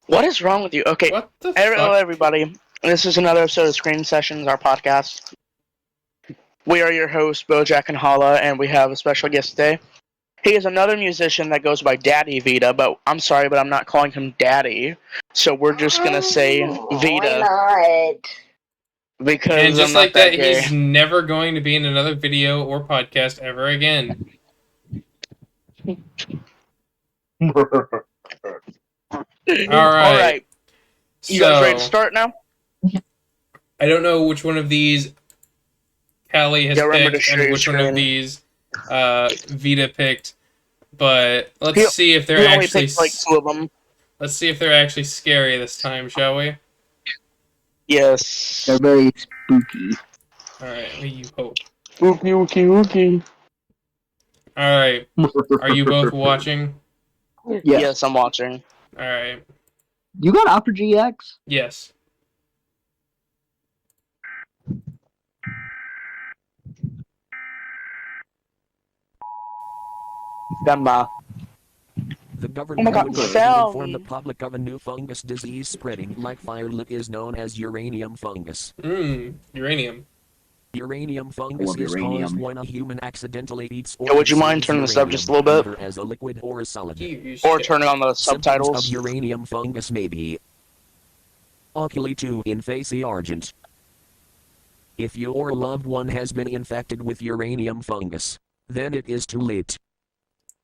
What is wrong with you? Okay, What the hello fuck? everybody. This is another episode of Screen Sessions, our podcast. We are your hosts, Bojak and Holla, and we have a special guest today. He is another musician that goes by Daddy Vita, but I'm sorry, but I'm not calling him Daddy. So we're just gonna say Vita Why not? because And I'm just not like that that, gay. he's never going to be in another video or podcast ever again. Alright. You guys ready to So, start now? I don't know which one of these Callie has Yeah, remember to picked share and your which one of screen. these Vita picked, but let's He- see if they're We only actually picked like two of them. let's see if they're actually scary this time, shall we? Yes. They're very spooky. Alright, you hope. Ookie. Alright, are you both watching? Yes, I'm watching. Alright, You got Opera GX? yes. Gamma. The government God, would like to Sally. inform the public of a new fungus disease spreading like fire. It is known as uranium fungus. Uranium. Uranium fungus love is uranium. caused when a human accidentally eats or Yeah, would you mind consumes turning this up uranium, just a little bit? either as a liquid or a solid. Or turning on the Symptoms subtitles. of uranium fungus may be oculi 2 in face argent. If your loved one has been infected with uranium fungus, then it is too late.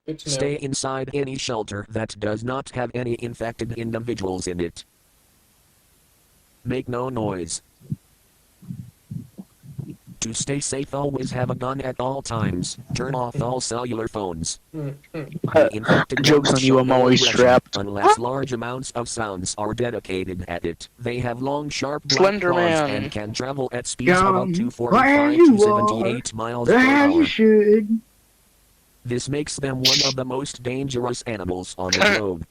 Good to know. Stay inside any shelter that does not have any infected individuals in it. Make no noise. To stay safe, always have a gun at all times. Turn off all cellular phones. The infected Joke's ones on you, show I'm no always aggression strapped. unless large amounts of sounds are dedicated at it. They have long, sharp black Slender claws Man. and can travel at speeds of up to Where 45 you to 78 miles per As you hour. should. This makes them one of the most dangerous animals on the globe.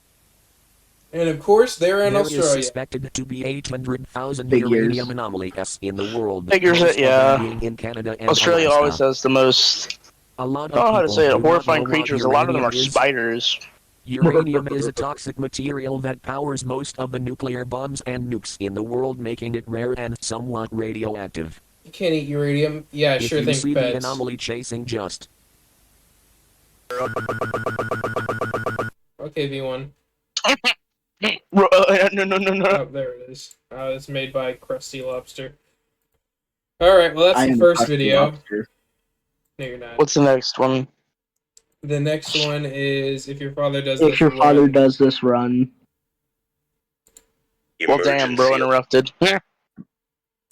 And of course, they're in There is Australia. suspected to be 800,000 Figures. uranium anomalies in the world. Figures most it, of them yeah. being in Canada and Australia Alaska. always has the most. A lot I don't know of how to people say it. do not Horrifying know what creatures. A lot of them are uranium is. spiders. Uranium is a toxic material that powers most of the nuclear bombs and nukes in the world, making it rare and somewhat radioactive. You can't eat uranium. Yeah, If sure you thing, see the pets. anomaly chasing, just Okay, V1. No. Oh, there it is. It's made by Krusty Lobster. Alright, well, that's I the am first Krusty video. Lobster. No, you're not. What's the next one? The next one is If Your Father Does If This your father Run. does this run. Well, damn, bro, interrupted.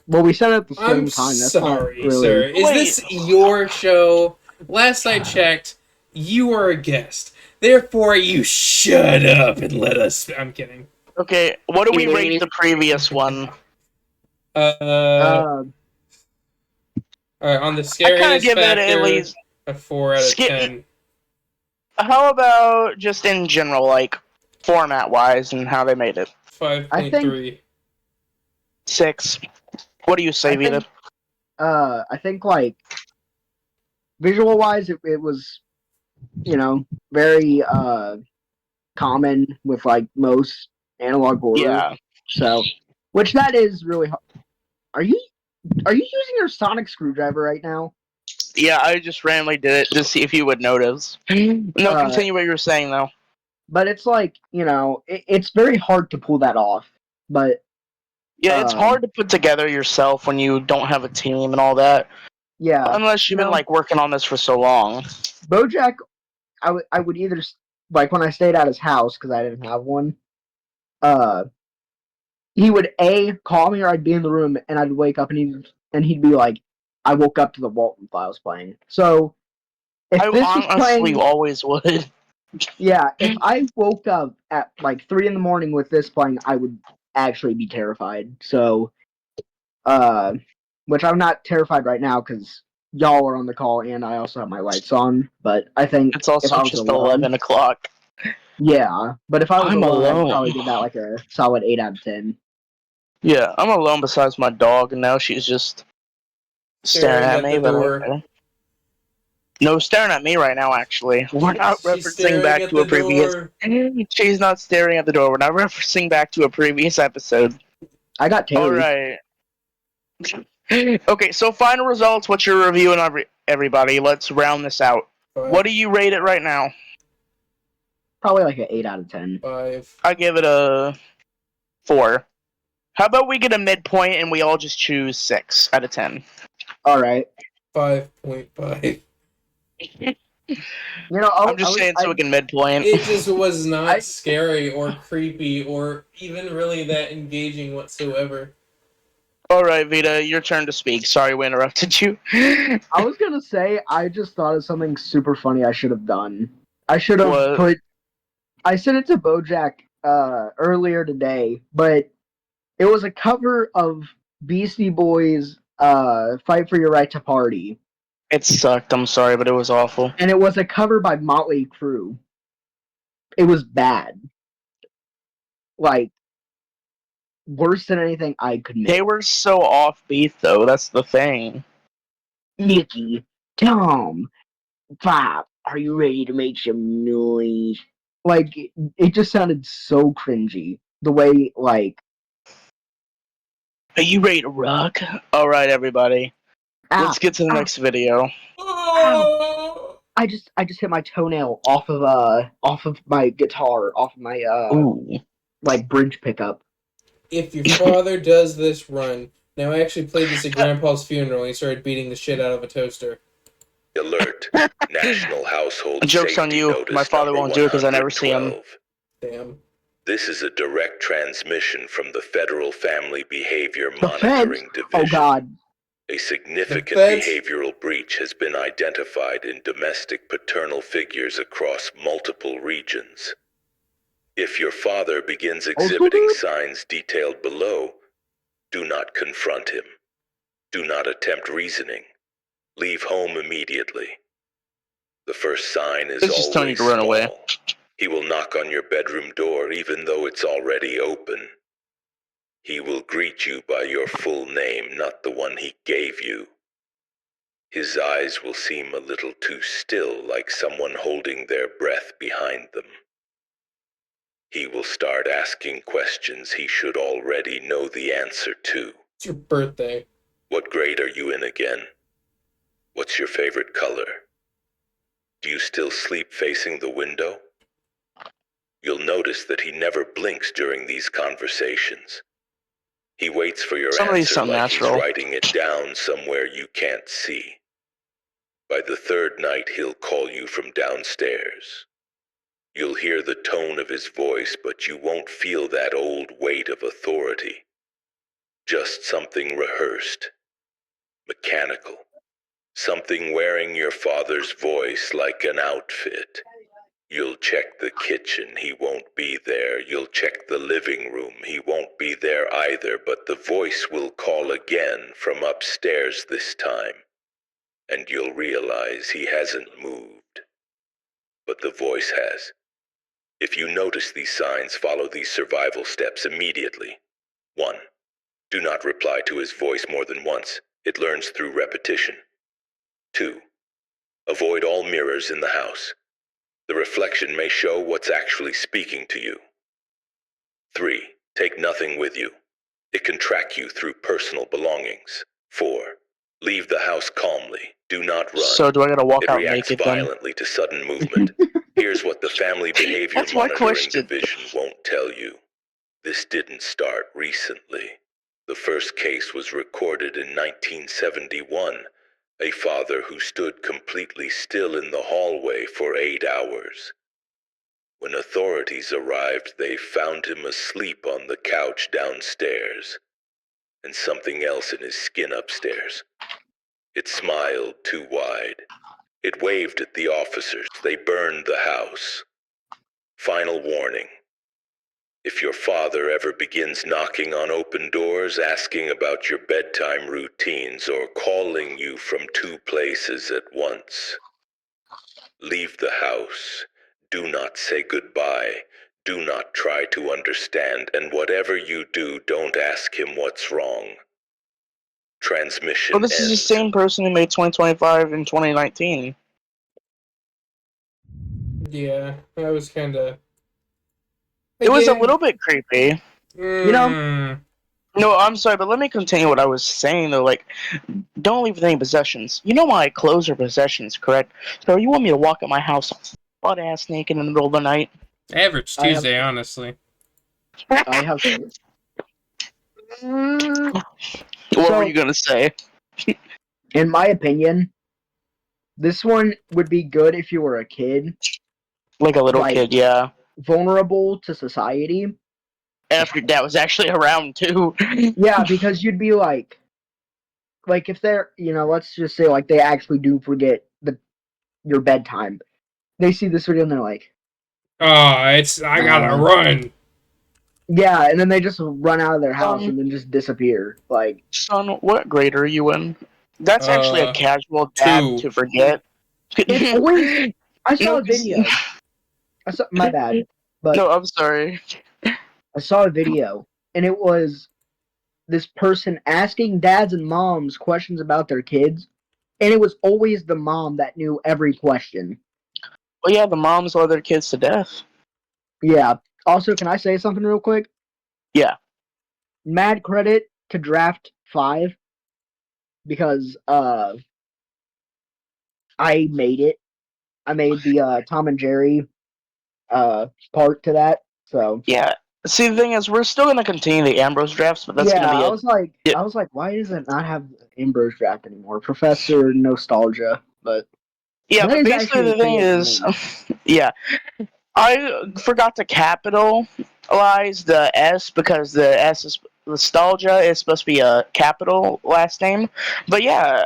Well, we said it at the same I'm time. That's sorry, not really... sir. Is Wait. this your show? Last I checked, you are a guest. Therefore, you shut up and let us... I'm kidding. Okay, what do we rate the previous one? Alright, on the I kind of scariness give it at factor, least. a 4 out of 10. How about just in general, like format wise and how they made it? 5.3. 6. What do you say, Vita? I think, like, visual-wise, it was, very, common with, like, most analog horror. Yeah. So, which that is really hard. Are you using your sonic screwdriver right now? Yeah, I just randomly did it to see if you would notice. No, continue what you were saying, though. But it's like, it's very hard to pull that off. But Yeah, it's hard to put together yourself when you don't have a team and all that. yeah, Unless you've been, like, working on this for so long. Bojack, I would either, like, when I stayed at his house, because I didn't have one, he would, call me or I'd be in the room, and I'd wake up, and he'd be like, I woke up to the Walton Files playing. So, if I this was honestly playing... always would. Yeah, if I woke up at, like, 3 in the morning with this playing, I would actually be terrified. So, which I'm not terrified right now, because y'all are on the call, and I also have my lights on, but I think It's also if I was just alone, 11 o'clock. Yeah, but if I was I'm alone, I'd alone. probably give that, like, a solid 8 out of 10. Yeah, I'm alone besides my dog, and now she's just staring at the me, but door. okay. No, staring at me right now, actually. We're not She's referencing staring back at to a the previous... door. She's not staring at the door. We're not referencing back to a previous episode. I got Terry. Alright. Okay, so final results. What's your review and everybody? Let's round this out. 5. What do you rate it right now? Probably like an 8 out of 10. 5. I give it a 4. How about we get a midpoint and we all just choose 6 out of 10? Alright. 5.5. You know, I'm just saying so we can midpoint. It just was not I- scary or creepy or even really that engaging whatsoever. Alright, Vita, your turn to speak. Sorry we interrupted you. I was gonna say, I just thought of something super funny I should have done. I should have What? I sent it to Bojak earlier today, but it was a cover of Beastie Boys' Fight for Your Right to Party. It sucked, I'm sorry, but it was awful. And it was a cover by Motley Crue. It was bad. Like, worse than anything I could They make. were so offbeat, though, that's the thing. Nikki, Tom, Bob, are you ready to make some noise? Like, it just sounded so cringy. The way, like, Are you ready to rock? Alright, everybody. Let's get to the next video. Oh! I just hit my toenail off of my guitar, off of my Ooh. like bridge pickup. If your father does this, run. Now, I actually played this at Grandpa's funeral. He started beating the shit out of a toaster. Alert. National Household Joke's Safety on you. Notice My father number won't do it 'cause I never see him. 112. Damn. This is a direct transmission from the Federal Family Behavior The feds? Monitoring Oh Division. God! A significant feds? behavioral breach has been identified in domestic paternal figures across multiple regions. If your father begins exhibiting dude? signs detailed below, do not confront him. Do not attempt reasoning. Leave home immediately. The first sign is It's just telling you always to run away. small. He will knock on your bedroom door even though it's already open. He will greet you by your full name, not the one he gave you. His eyes will seem a little too still, like someone holding their breath behind them. He will start asking questions he should already know the answer to. It's your birthday. What grade are you in again? What's your favorite color? Do you still sleep facing the window? You'll notice that he never blinks during these conversations. He waits for your Some of these answer sound like natural. he's writing it down somewhere you can't see. By the third night, he'll call you from downstairs. You'll hear the tone of his voice, but you won't feel that old weight of authority. Just something rehearsed, mechanical. Something wearing your father's voice like an outfit. You'll check the kitchen, he won't be there. You'll check the living room, he won't be there either, but the voice will call again from upstairs this time. And you'll realize he hasn't moved. But the voice has. If you notice these signs, follow these survival steps immediately. 1. Do not reply to his voice more than once. It learns through repetition. 2. Avoid all mirrors in the house. The reflection may show what's actually speaking to you. 3. Take nothing with you. It can track you through personal belongings. 4. Leave the house calmly. Do not run. So do I gotta walk It out reacts naked then? violently to sudden movement. Here's what the Family Behavior That's my Monitoring question. Division won't tell you. This didn't start recently. The first case was recorded in 1971. A father who stood completely still in the hallway for 8 hours. When authorities arrived, they found him asleep on the couch downstairs, and something else in his skin upstairs. It smiled too wide. It waved at the officers. They burned the house. Final warning. If your father ever begins knocking on open doors, asking about your bedtime routines, or calling you from 2 places at once, leave the house. Do not say goodbye. Do not try to understand, and whatever you do, don't ask him what's wrong. Transmission Oh, this is the ends. same person who made 2025 in 2019. Yeah, that was kind of. It was a little bit creepy. You know? No, I'm sorry, but let me continue what I was saying though. Like, don't leave with any possessions. You know my clothes are possessions, correct? So you want me to walk in my house butt ass naked in the middle of the night? Average I have- Tuesday, honestly. I have. What were So, you gonna say? in my opinion, this one would be good if you were a kid, Like a little like kid, yeah. vulnerable to society. After that was actually around too. Yeah, because you'd be like if they're let's just say like they actually do forget your bedtime. They see this video and they're like, Oh, I gotta run. yeah, and then they just run out of their house and Um, then just disappear. Like, son, what grade are you in? That's actually a Uh, casual dab 2. to forget. it's always. I saw No, a video. My bad, but no, I'm sorry. I saw a video and it was this person asking dads and moms questions about their kids, and it was always the mom that knew every question. Well, yeah, the moms love their kids to death. Yeah. Also, can I say something real quick? Yeah. Mad credit to Draft 5 because I made it. I made the Tom and Jerry part to that. So Yeah. See, the thing is, we're still gonna continue the Ambrose drafts, but that's yeah, gonna be I a was like, yeah. why does it not have Ambrose Draft anymore? Professor Nostalgia, but Yeah, that but is basically actually a the thing creative is, name. yeah, I forgot to capitalize the S because the S is nostalgia is supposed to be a capital last name. But yeah,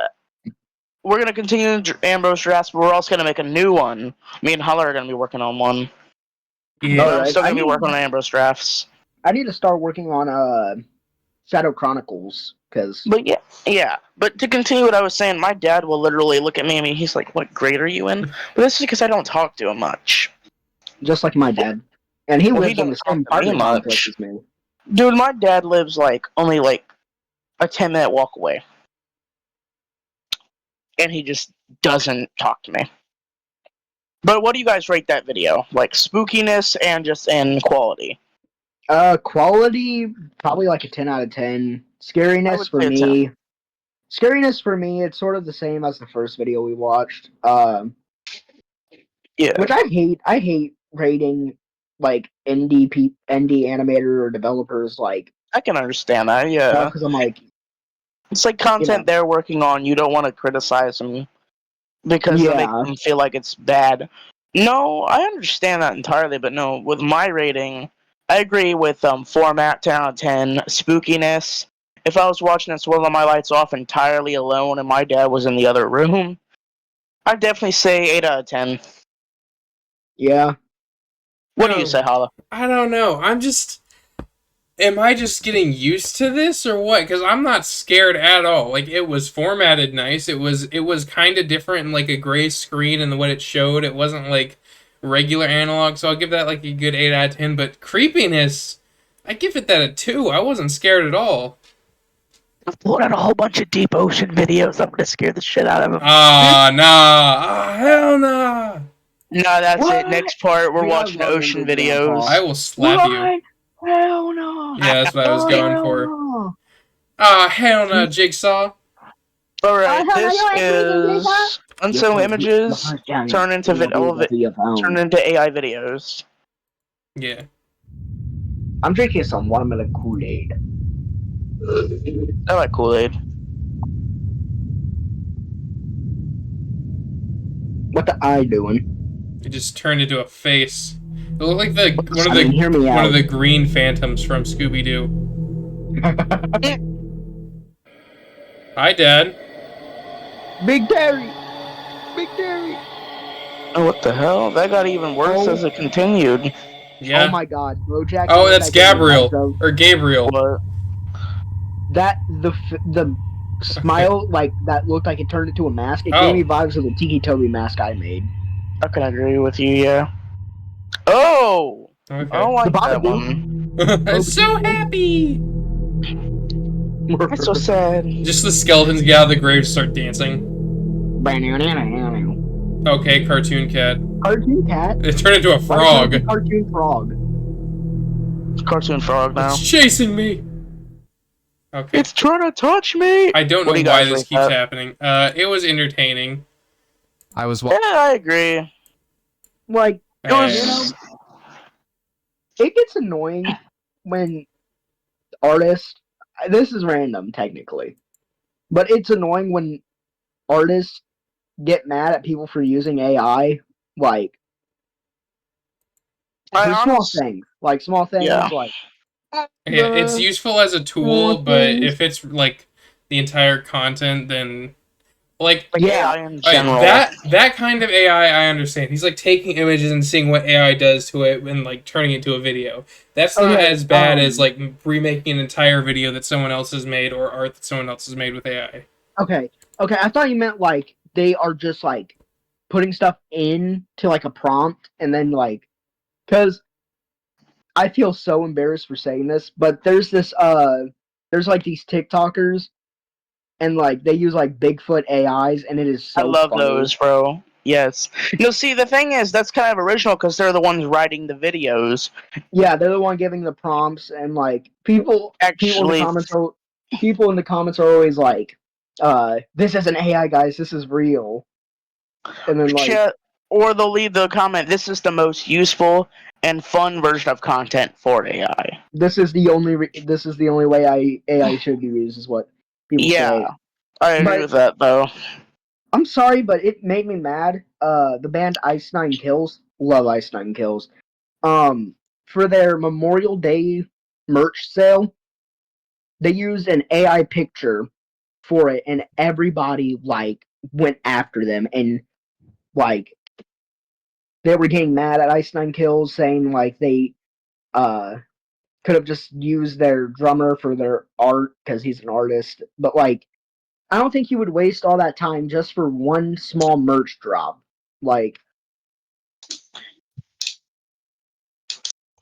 we're gonna continue Ambrose drafts, but we're also gonna make a new one. Me and Holler are gonna be working on one, Yeah. but I'm Alright, still gonna be working on Ambrose drafts. I need to start working on Shadow Chronicles because But yeah, yeah. But to continue what I was saying, my dad will literally look at me and he's like, "What grade are you in?" But this is because I don't talk to him much. just like my dad, and he Well, he lives in don't the talk same to me apartment complex much, as me. dude. My dad lives like only like a 10-minute walk away, and he just doesn't talk to me. But what do you guys rate that video? Like spookiness and just in quality? Quality probably like a 10 out of 10. I would Scariness for say a 10. me, it's sort of the same as the first video we watched. Yeah, Which I hate. I hate rating like indie animator or developers like I can understand that. stuff Yeah, because I'm like, it's like you know, content they're working on. You don't want to criticize them because it makes yeah, them feel like it's bad. No, I understand that entirely, but no, with my rating, I agree with format 10 out of 10, spookiness. If I was watching this with all my lights off entirely alone and my dad was in the other room, I'd definitely say 8 out of 10. yeah. What do you say, Hala? I don't know. Am I just getting used to this or what? Because I'm not scared at all. Like, it was formatted nice. It was kind of different in like a gray screen and what it showed. It wasn't like regular analog, so I'll give that like a good 8 out of 10. But creepiness, I give it that a 2. I wasn't scared at all. I've pulled out a whole bunch of deep ocean videos. I'm gonna scare the shit out of them. Ah, nah. Ah, hell nah. No, that's it. What? Next part, we're Dude, I watching love ocean Angry Grandpa. I videos. will slap you. What? Hell no! Yeah, that's what I was Oh going hell for. no! Ah, hell no, Jigsaw. Alright, Hell no! this You ain't freaking Jason. is unsettled Your images first time, turn into you will be for your turn phone. into AI videos. Yeah. I'm drinking some watermelon Kool-Aid. I like Kool-Aid. What the eye doing? It just turned into a face. It looked like the Hear me one out. of the green phantoms from Scooby Doo. Hi, Dad. Big Terry! Big Terry! Oh, what the hell? That got even worse Oh, as it continued. Yeah. oh my god, BoJack, you know Oh, what that's that gave me vibes Gabriel of? or Gabriel. What? The smile, like, that looked like it turned into a mask. It gave me Oh. vibes of the Tiki Toby mask I made. I can agree with you, yeah. Oh! I don't Okay. The like that Babadook! I'm so happy. It's so sad. Just the skeletons get out of the grave and start dancing. Okay, cartoon cat. Cartoon cat. It turned into a Why can't it be frog. cartoon frog? Cartoon frog now. It's chasing me. Okay. It's trying to touch me. I don't What know do you why guys this rate keeps that? happening. It was entertaining. I was Yeah, I agree. Like, It was. you know, it gets annoying when artists. This is random, technically, but it's annoying when artists get mad at people for using AI. Like, I for small honest. things, like Yeah. Yeah, it's the useful as a tool, small but things. if it's like the entire content, then like Like Yeah. AI in okay, general. that kind of AI I understand. He's like taking images and seeing what AI does to it and like turning it into a video. That's not Okay, as bad as like remaking an entire video that someone else has made or art that someone else has made with AI. Okay. I thought you meant like they are just like putting stuff into like a prompt and then like, because I feel so embarrassed for saying this, but there's like these TikTokers and like they use like Bigfoot AIs and it is I so love funny. those, bro. Yes. No, see, the thing is, that's kind of original because they're the ones writing the videos. Yeah, they're the one giving the prompts and like Actually, people in the comments are always like, this isn't AI guys, this is real. And then like shit. Or they'll leave the comment, this is the most useful and fun version of content for AI. this is the only way AI should be used is what people Yeah, say. I agree But with that, though. I'm sorry, but it made me mad. The band Ice Nine Kills, love Ice Nine Kills. For their Memorial Day merch sale, they used an AI picture for it, and everybody like went after them, and like they were getting mad at Ice Nine Kills, saying like they uh could have just used their drummer for their art because he's an artist, but like I don't think you would waste all that time just for one small merch drop. Like,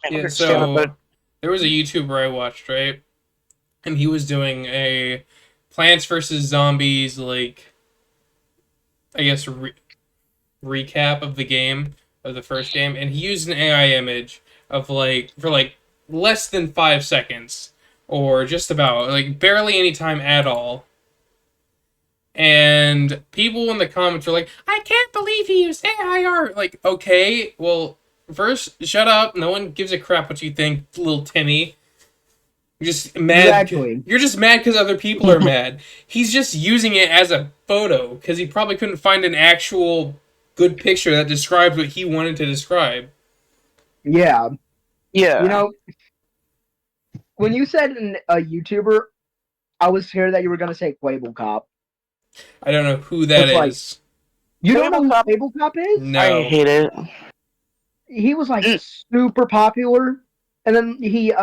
I Yeah, understand it, but so there was a YouTuber I watched, right? And he was doing a Plants vs Zombies like I guess recap of the game of the first game, and he used an AI image of like for like less than 5 seconds, or just about like barely any time at all. And people in the comments were like, "I can't believe he used AI art." Like, okay, well, first, shut up. No one gives a crap what you think, little Timmy. You're just mad. exactly. You're just mad because other people are mad. He's just using it as a photo because he probably couldn't find an actual good picture that describes what he wanted to describe. Yeah. yeah. You know, when you said a YouTuber, I was scared that you were going to say Quable Cop. I don't know who that It's like, is. you don't know who Tabletop, Quable Cop is? I No. hate it. He was like Mm, super popular, and then he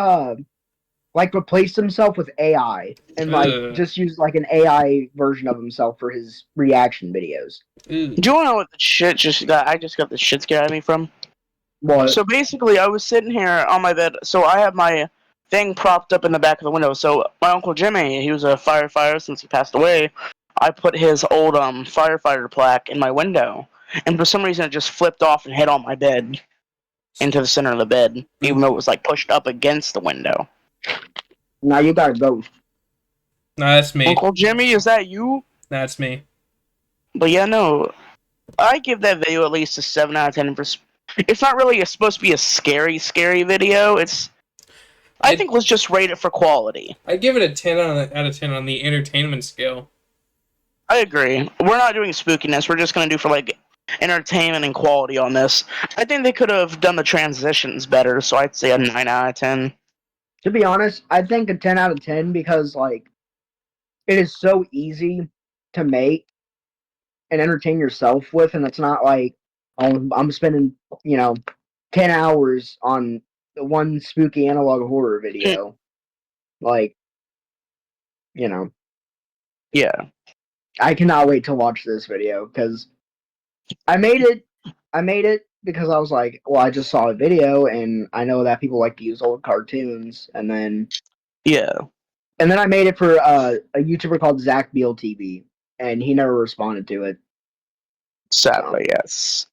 like replaced himself with AI and like Ugh. just used like an AI version of himself for his reaction videos. Ugh. Do you want to know what the shit just got? I just got the shit scared out of me from. What? So basically, I was sitting here on my bed. So I have my thing propped up in the back of the window. So my uncle Jimmy, he was a firefighter since he passed away. I put his old firefighter plaque in my window, and for some reason, it just flipped off and hit on my bed into the center of the bed, even though it Ooh. was like pushed up against the window. Now you gotta go. Nah, that's me. Uncle Jimmy, is that you? That's me. But yeah, no, I give that video at least a 7 out of 10. It's not really supposed to be a scary video. I I think let's just rate it for quality. I'd give it a 10 out of 10 on the entertainment scale. I agree. We're not doing spookiness. We're just gonna do for like entertainment and quality on this. I think they could have done the transitions better, so I'd say a 9 out of 10. To be honest, I think a 10 out of 10 because like it is so easy to make and entertain yourself with, and it's not like, oh, I'm spending 10 hours on one spooky analog horror video. Like, you know, Yeah, I cannot wait to watch this video because I made it. I made it because I was like, well, I just saw a video and I know that people like to use old cartoons, yeah. and then I made it for a YouTuber called Zach Beal TV, and he never responded to it. So Sadly, yes.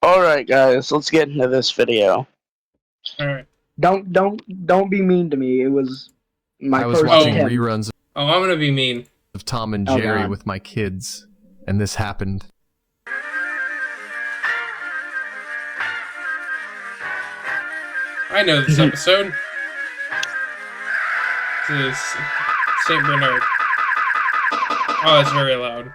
Alright, guys, let's get into this video. All right. Don't be mean to me. It was my I was first watching attempt. reruns Oh, I'm gonna be mean. of Tom and Oh, Jerry God. with my kids, and this happened. I know this episode. This is Saint Bernard. Oh, that's very loud.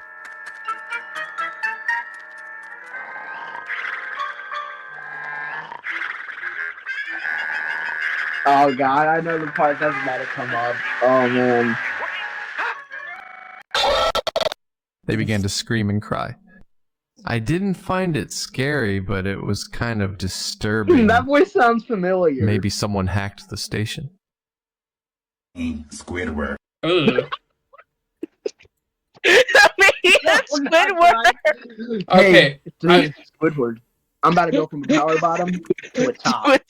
Oh God, I know the part that's about to come up. Oh man. They began to scream and cry. I didn't find it scary, but it was kind of disturbing. That voice sounds familiar. Maybe someone hacked the station. Squidward. Ugh. That's Squidward! Okay, Hey, it's me, Squidward. I'm about to go from a power bottom to a top.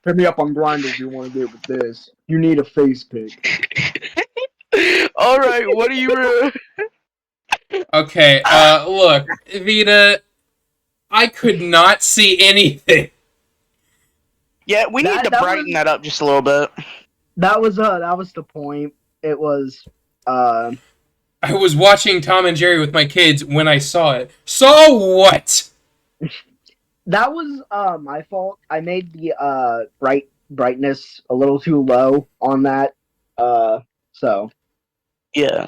Hit me up on Grindr if you want to get with this. You need a face pic. Alright, what are you... Okay, look, Vita, I could not see anything. Yeah, we need to brighten that up just a little bit. That was the point. It was I was watching Tom and Jerry with my kids when I saw it. So what? that was my fault. I made the brightness a little too low on that. So Yeah.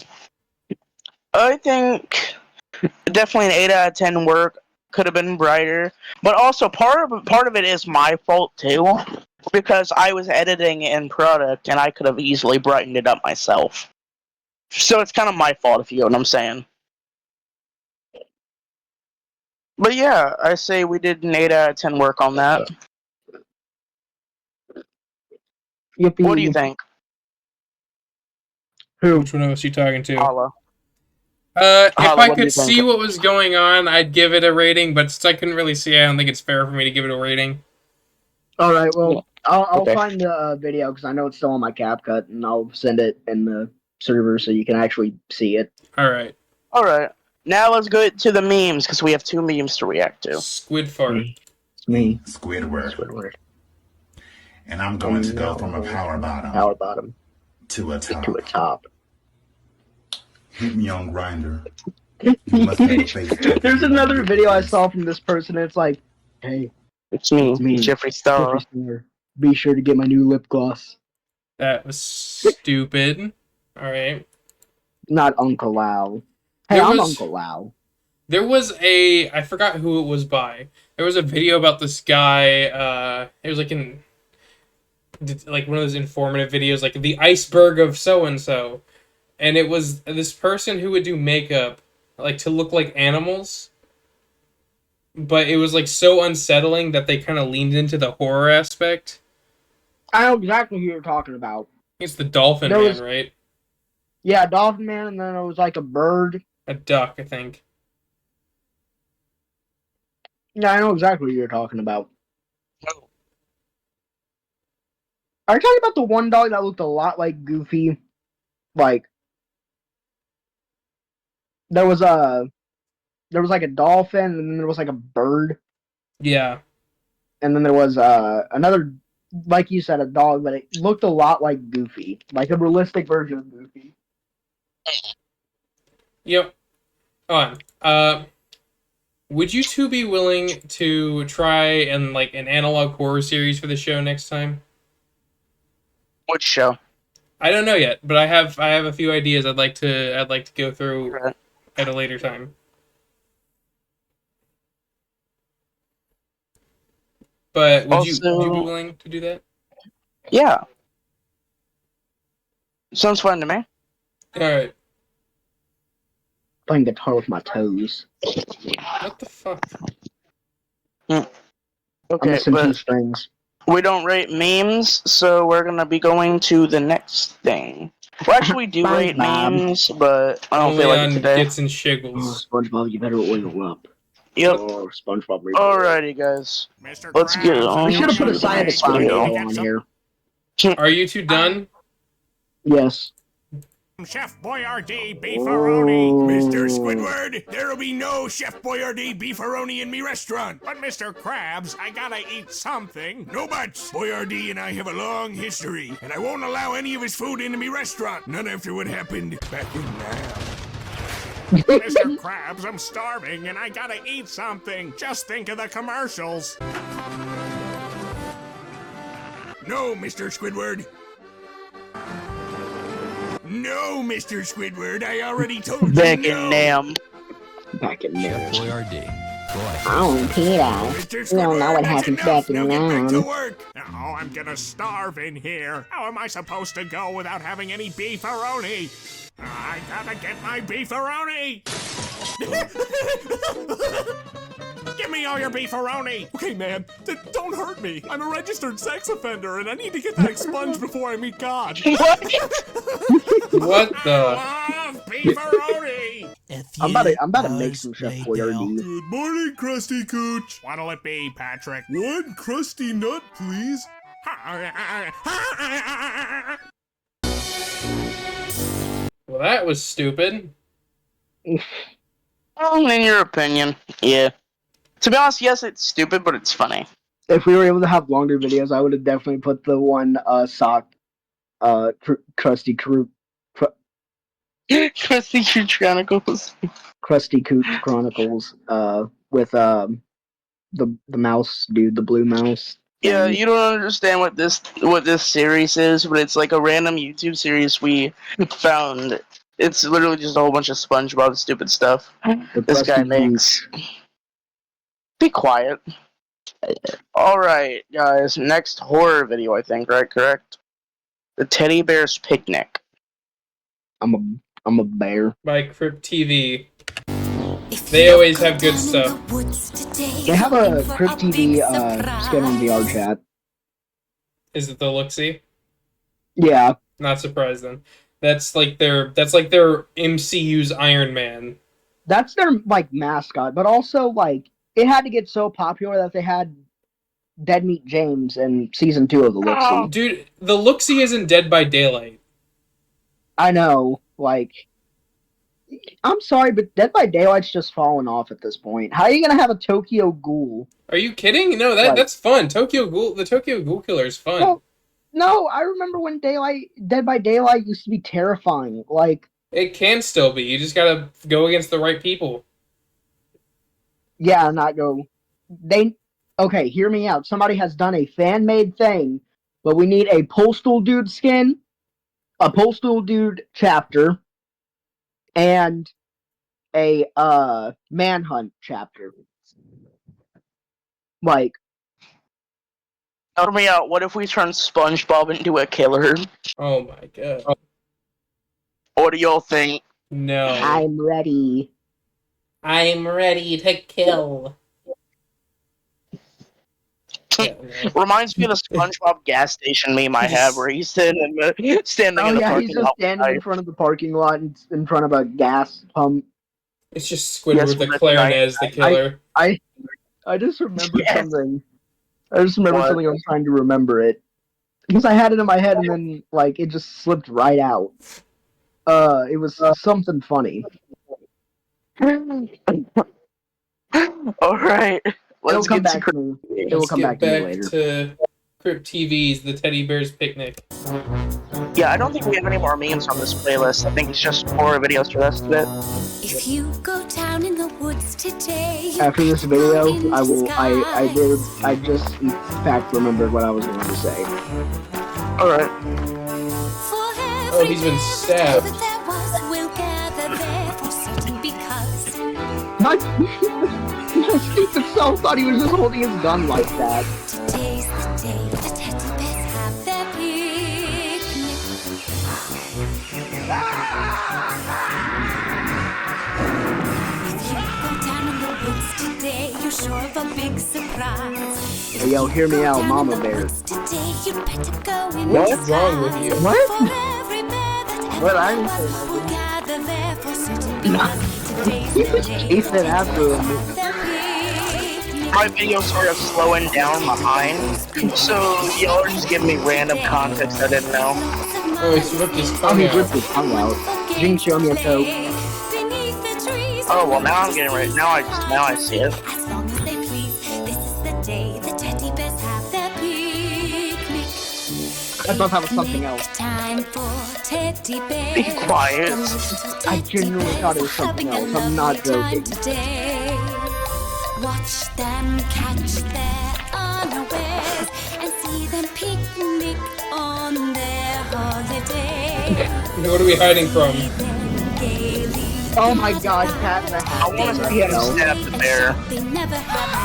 I think definitely an 8 out of 10 work. Could have been brighter. But also, part of it is my fault, too. Because I was editing in product, and I could have easily brightened it up myself. So it's kind of my fault, if you know what I'm saying. But yeah, I say we did an 8 out of 10 work on that. yippee. What do you think, Who? Which one of us are you talking to? Holla? If Holla, I what do you could think? see what was going on, I'd give it a rating, but since I couldn't really see, I don't think it's fair for me to give it a rating. All right. Well, I'll Okay. find the video because I know it's still on my CapCut, and I'll send it in the server so you can actually see it. Alright. Alright, now let's go to the memes, because we have 2 memes to react to. Squid fart. It's me, Squidward. Squidward. And I'm going to go from a power Power bottom to a top. to a top. Hit me on Grindr. You must have a face check. There's another video I saw from this person. And it's like, hey, It's me, It's me, Jeffrey Star. Jeffree Star, be sure to get my new lip gloss. That was stupid. Alright. Not Uncle Lau. Hey, There I'm was- Uncle Lau. There was I forgot who it was by. There was a video about this guy, it was like one of those informative videos, like the iceberg of so-and-so. And it was this person who would do makeup, like, to look like animals. But it was, like, so unsettling that they kind of leaned into the horror aspect. I know exactly who you're talking about. It's the Dolphin There Man, was- right? Yeah, Dolphin Man, and then it was like a bird. A duck, I think. Yeah, I know exactly what you're talking about. Are you talking about the one dog that looked a lot like Goofy? Like, there was like a dolphin, and then there was like a bird, Yeah. and then there was another, like you said, a dog, but it looked a lot like Goofy, like a realistic version of Goofy. Yep. Hold on. Would you two be willing to try an analog horror series for the show next time? Which show? I don't know yet, but I have a few ideas I'd like to go through Right. at a later time. But would you be willing to do that? Yeah. Sounds fun to me. Alright. Playing guitar with my toes. What the fuck? I'm Okay, missing 2 but strings. we don't rate memes, so we're gonna be going to the next thing. Well, actually, we do rate SpongeBob. memes, but I don't Only feel like on it today. Gits and Oh, Shiggles. SpongeBob, you better oil up. Yep. Oh, SpongeBob. Alrighty, guys. Let's get on. We should have put a to sign of next the video. tornado on here. Are you two done? Yes. Chef Boyardee Beefaroni. Mr. Squidward, there'll be no Chef Boyardee Beefaroni in me restaurant. But Mr. Krabs, I gotta eat something. No buts. Boyardee and I have a long history, and I won't allow any of his food into me restaurant. None after what happened back in now. Mr. Krabs, I'm starving, and I gotta eat something. Just think of the commercials. No, Mr. Squidward. No, Mr. Squidward, I already told you Back no. in Nam. Back in there. Boyardee. Oh, Peter. Mr. You don't know what Squidward, happens that's enough. back in Now get back to Nam. work. Oh, I'm gonna starve in here. How am I supposed to go without having any beefaroni? I gotta get my beefaroni. Give me all your beefaroni. Okay, man, don't hurt me. I'm a registered sex offender, and I need to get that expunged before I meet God. What? What the? I love beefaroni. I'm about to make some Chef Boyardee. Good morning, Krusty Cooch. What'll it be, Patrick? One crusty nut, please. Well, that was stupid. Well, in your opinion, yeah. To be honest, yes, it's stupid, but it's funny. If we were able to have longer videos, I would have definitely put the one sock, Krusty Cooch, Krusty Cooch Chronicles. Krusty Cooch Chronicles, with the mouse dude, the blue mouse. Yeah, you don't understand what this series is, but it's like a random YouTube series we found. It's literally just a whole bunch of SpongeBob stupid stuff this guy makes. Be quiet. Alright, guys, next horror video, I think, right? Correct? The Teddy Bear's Picnic. I'm a bear. By Crypt TV. They always have good stuff. They have a Crypt TV skin on VR chat. Is it the look-see? Yeah. Not surprised then. That's like their MCU's Iron Man. That's their like mascot, but also like it had to get so popular that they had Dead Meat James in season 2 of the Look-See. Dude, the look-see isn't Dead by Daylight. I know, like, I'm sorry, but Dead by Daylight's just fallen off at this point. How are you gonna have a Tokyo Ghoul? Are you kidding? No, that's fun. The Tokyo Ghoul Killer is fun. Well, no, I remember when Dead by Daylight used to be terrifying. Like, it can still be. You just gotta go against the right people. yeah, not go. Okay, hear me out. Somebody has done a fan-made thing, but we need a Postal Dude skin, a Postal Dude chapter, and a Manhunt chapter. Like, Help me out. What if we turn SpongeBob into a killer? Oh my god. What do y'all think? No. I'm ready. I'm ready to kill. Reminds me of the SpongeBob gas station meme I have, where he's standing in the Oh yeah, parking he's just lot. standing in front of the parking lot and in front of a gas pump. It's just Squidward Yes, the that's clarinet right. as the killer. I just remembered Yes. something. I just remembered What? something. I'm trying to remember it because I had it in my head and then like it just slipped right out. It was something funny. Alright. It'll Let's come get to back to me. It will Let's come get back to me back later. to Crypt TV's The Teddy Bear's Picnic. Yeah, I don't think we have any more memes on this playlist. I think it's just horror videos for the rest of it. If you go down in the woods today, After this video, I just in fact remembered what I was going to say. Alright. Oh, he's been stabbed. we'll gather there for certain because My stupid self thought he was just holding his gun like that. today's the day the teddy bears have their picnic. If you go down in the woods today, you're sure of a big surprise. Hey, yo, hear me out, Mama Bear. Today, you better go in What's wrong with you? What? For every bear that What? I ever didn't say was will nothing. gather there for certain because today's He the was day chasing after him. their picnic. My video's sort of slowing down behind, so y'all are just giving me random context I didn't know. Oh, he ripped his Oh, tongue he out. ripped his tongue out. Didn't show me a toe. Oh well, now I'm getting ready. Now I see it. As long as they please, this is the day the teddy bears have their picnic. I thought that was something else. Time for teddy bears. Be quiet. The little I teddy genuinely bears thought it was are something having else. a I'm not lovely time joking. today. Watch them catch their unawares and see them picnic on their holiday. What are we hiding from? See them gaily Oh my god, Cat in the Hat. I want to see him stab the bear. they never have any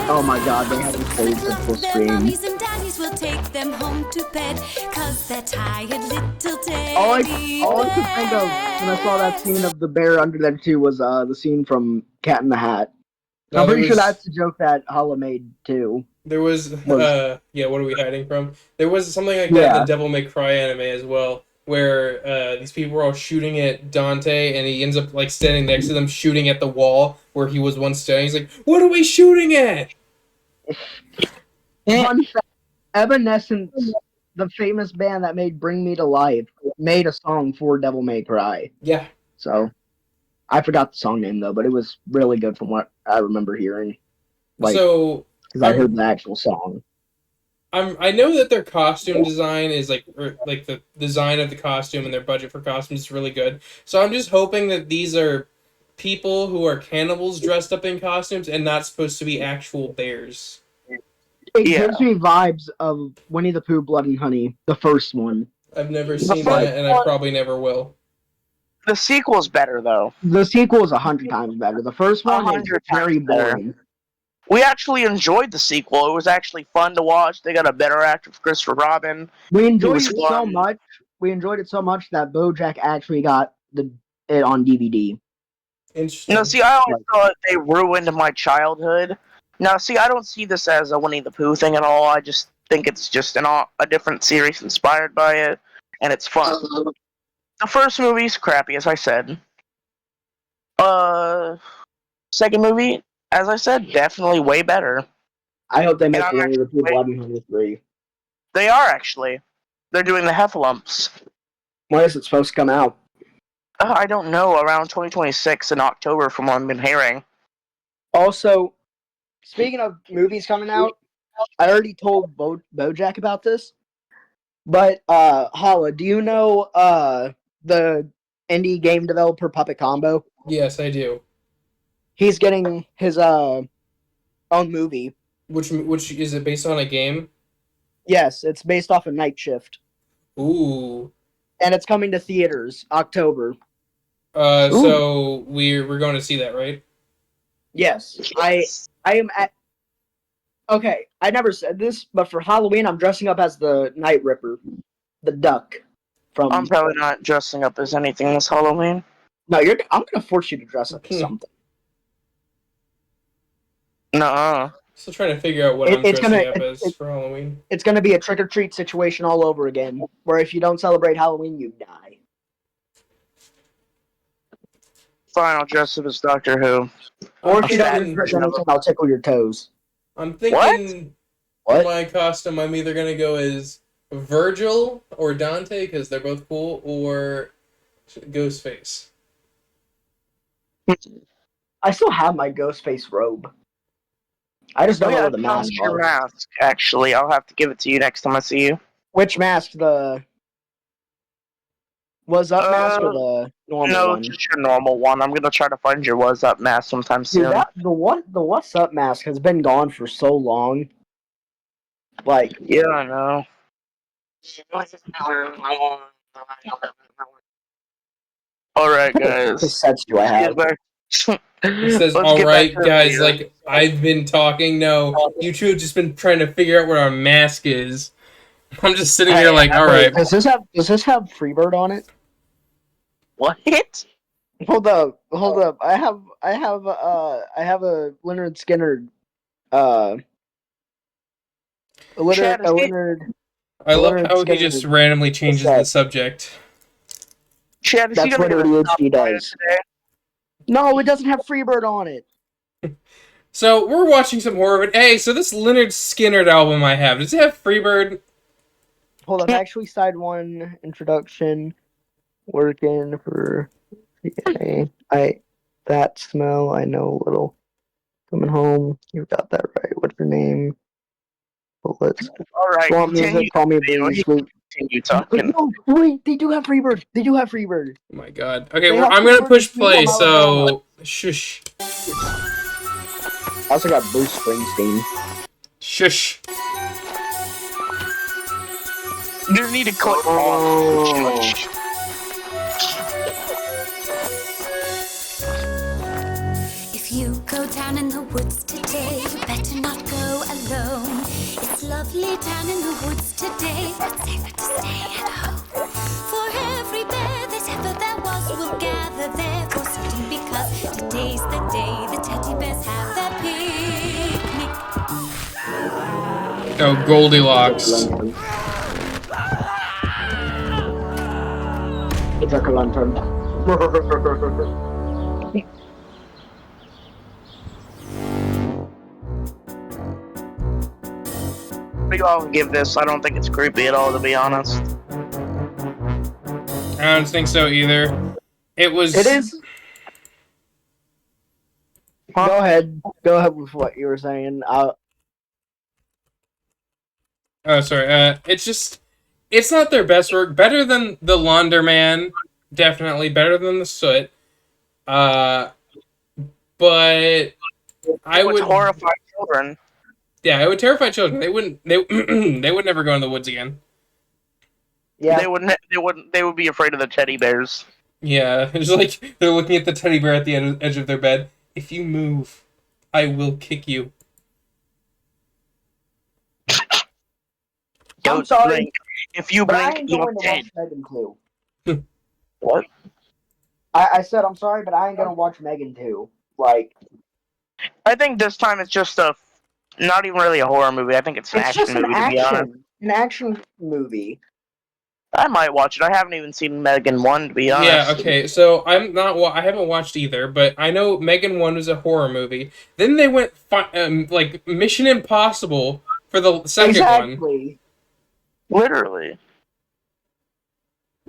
Oh my god, they haven't played the full their screen. mommies and daddies will take them home to bed, 'cause they're tired little teddy All I could think of when I saw that scene of the bear under there too was the scene from Cat in the Hat. No, I'm there pretty sure was- that's the joke that Holla made too. There was, Was- yeah, what are we hiding from? There was something like that in Yeah. the Devil May Cry anime as well, where these people were all shooting at Dante, and he ends up like standing next to them, shooting at the wall where he was once standing. He's like, "What are we shooting at?" Fun fact, Evanescence, the famous band that made Bring Me to Life, made a song for Devil May Cry. Yeah, So, I forgot the song name though, but it was really good from what I remember hearing. Like, so because I heard the actual song. I know that their costume design is like the design of the costume and their budget for costumes is really good. So I'm just hoping that these are people who are cannibals dressed up in costumes and not supposed to be actual bears. It Yeah. gives me vibes of Winnie the Pooh, Blood and Honey, the first one. I've never seen first that, and I one- probably never will. The sequel's better though. The sequel is 100 times better. The first one is 100 times very better. boring. We actually enjoyed the sequel. It was actually fun to watch. They got a better actor for Christopher Robin. We enjoyed was it so fun. much. We enjoyed it so much that BoJack actually got it on DVD. Interesting. No, see, I always thought they ruined my childhood. Now, see, I don't see this as a Winnie the Pooh thing at all. I just think it's just a different series inspired by it, and it's fun. The first movie's crappy, as I said. Second movie, as I said, definitely way better. I hope they make And the I'm Winnie the Pooh, actually- Blood and Honey 3. They are actually. They're doing the Heffalumps. When is it supposed to come out? I don't know, around 2026 in October from what I've been hearing. Also, speaking of movies coming out, I already told BoJack about this. But Holla, do you know the indie game developer Puppet Combo? Yes, I do. He's getting his own movie. Which is it based on a game? Yes, it's based off of Night Shift, Ooh. and it's coming to theaters October. So we're going to see that, right? Yes, I am at. Okay, I never said this, but for Halloween, I'm dressing up as the Night Ripper, the duck from. I'm probably not dressing up as anything this Halloween. No, I'm gonna force you to dress up as something. Nuh-uh. Still trying to figure out what I'm It's dressing gonna- up as it- for Halloween. It's gonna be a trick or treat situation all over again, where if you don't celebrate Halloween, you die. Fine, I'll dress up as Doctor Who. Or I'm if you don't thinking, dress anything, I'll tickle your toes. I'm thinking What? my costume, I'm either going to go as Virgil or Dante, because they're both cool, or Ghostface. I still have my Ghostface robe. I just don't know where the mask your are. mask, actually. I'll have to give it to you next time I see you. Which mask? The Was Up mask or the normal No, one? just your normal one. I'm gonna try to find your Was Up mask sometime Dude, soon. the What's Up mask has been gone for so long. Like, Yeah, I know. Alright, guys. cassettes do I have? Get back- He says, Let's all get right, back to the guys, video. like, I've been talking. No, you two have just been trying to figure out what our mask is. I'm just sitting here like, all right. Does this have Freebird on it? What? Hold up. I have a Leonard Skinner Chad, is he- Leonard I love Leonard how he Skinner just randomly changes the cassette. subject. Chad, is he That's gonna what get a ADHD stop does. today? No, it doesn't have Freebird on it. So we're watching some horror, but hey, so this Leonard Skinner album I have, does it have Freebird? hold up. Actually, side 1 introduction. Working for that smell. I know a little. Coming home. You got that right. What's your name? Bullets. All right, Swamp continue. music. Call me a breeze. Sweet. Continue talking. No, wait. They do have Freebird. They do have Freebird. Oh my god. Okay, They well, have I'm gonna Freebird push in Selma, play, Alabama. so shush. I also got Bruce Springsteen. Shush. You need to click Oh. pause. If you go down in the woods today, you better not go alone. It's lovely down in the woods today, but safer to stay at home. For every bear that ever there was will gather there for certain, because today's the day the teddy bears have their picnic. Oh, Goldilocks. Jack-o'-lantern. I'll give this. I don't think it's creepy at all, to be honest. I don't think so either. It was. It is. Huh? Go ahead. Go ahead with what you were saying. Oh, sorry. It's just. It's not their best work. Better than the Laundroman. Definitely better than the Soot. But I It would would. horrify children. Yeah, it would terrify children. They wouldn't. They would never go in the woods again. Yeah. They would be afraid of the teddy bears. Yeah, it's like they're looking at the teddy bear at the edge of their bed. If you move, I will kick you. I'm sorry. Blink. If you But I blink, ain't you're going to dead. watch Megan 2. What? I said I'm sorry, but I ain't gonna watch Megan 2. Like, I think this time it's just not even really a horror movie. I think it's an it's action just an movie, to be honest. action movie. I might watch it. I haven't even seen Megan 1, to be honest. Yeah, okay. So I haven't watched either, but I know Megan 1 was a horror movie. Then they went like Mission Impossible for the second one. Exactly. Literally.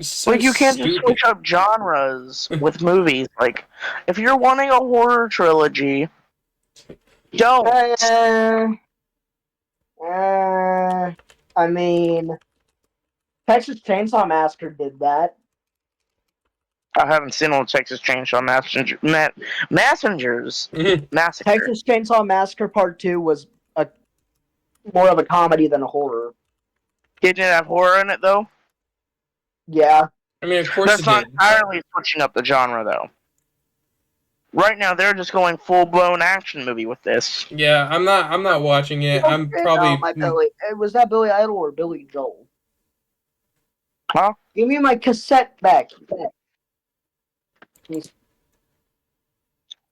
So Like, you can't just stupid. switch up genres with movies. Like, if you're wanting a horror trilogy, don't. I mean, Texas Chainsaw Massacre did that. I haven't seen old Texas Chainsaw Massengers. Mhm. Massacre. Texas Chainsaw Massacre Part 2 was more of a comedy than a horror. Didn't it have horror in it, though? Yeah. I mean, of course That's it not did. entirely switching up the genre, though. Right now, they're just going full-blown action movie with this. Yeah, I'm not watching it. I'm probably. my Billy. Was that Billy Idol or Billy Joel? Huh? Give me my cassette back.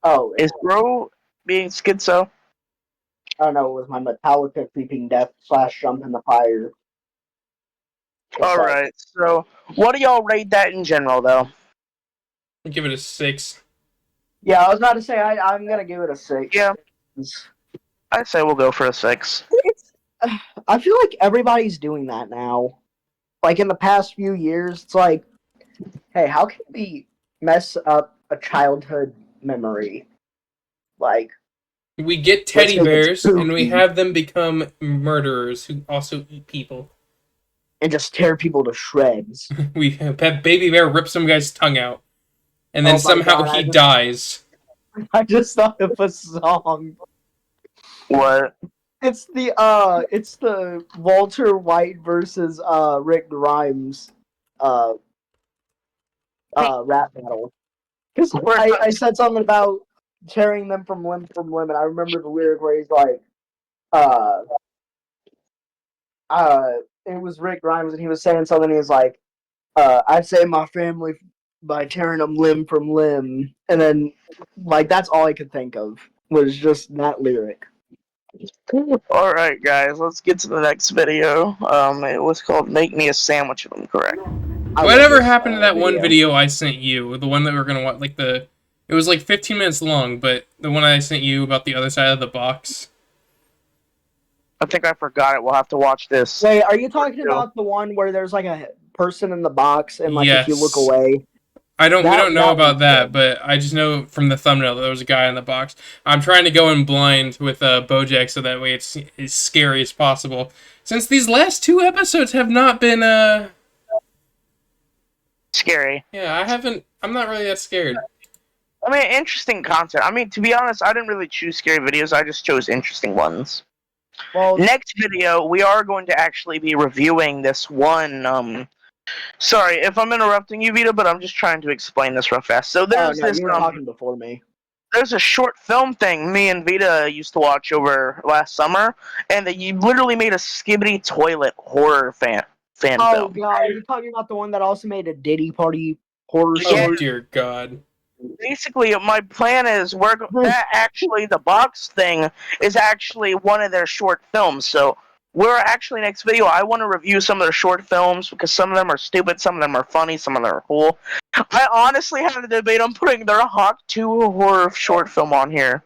Oh, Is bro being schizo? I don't know. It was my Metallica Creeping Death / Jump in the Fire. Alright, so what do y'all rate that in general, though? Give it a 6. Yeah, I was about to say I'm gonna give it a 6. Yeah. I'd say we'll go for a 6. I feel like everybody's doing that now. Like in the past few years, it's like, hey, how can we mess up a childhood memory? Like, We get let's teddy make it bears and we spooky have them become murderers who also eat people. and just tear people to shreds. We have Baby Bear rip some guy's tongue out, and then Oh my somehow God, he dies. I just thought of a song. What? It's the Walter White versus Rick Grimes rap battle. Because I said something about tearing them from limb, and I remember the lyric where he's like, it was Rick Grimes, and he was saying something. He was like, "I'd save my family by tearing them limb from limb," and then like that's all I could think of was just that lyric. Alright, guys, let's get to the next video. It was called Make Me a Sandwich, if I'm correct. Whatever happened to that one video I sent you? The one that we're gonna watch, like it was like 15 minutes long, but the one I sent you about the other side of the box. I think I forgot it. We'll have to watch this. Wait, are you talking about the one where there's like a person in the box and like if you look Yes. away? We don't know about one's that, good. but I just know from the thumbnail that there was a guy in the box. I'm trying to go in blind with BoJack so that way it's as scary as possible. Since these last 2 episodes have not been Scary. yeah, I'm not really that scared. I mean, interesting content. I mean, to be honest, I didn't really choose scary videos. I just chose interesting ones. Well, Next video, we are going to actually be reviewing this one. Sorry if I'm interrupting you, Vita, but I'm just trying to explain this real fast. So oh there's no, this you were talking before me. there's a short film thing me and Vita used to watch over last summer, and that you literally made a skibbity toilet horror fan Oh film. god, are you talking about the one that also made a Diddy Party horror Yeah. Oh short? dear God. Basically, my plan is that actually the box thing is actually one of their short films. So we're actually next video. I want to review some of their short films because some of them are stupid, some of them are funny, some of them are cool. I honestly had a debate on putting their Hawk 2 horror short film on here.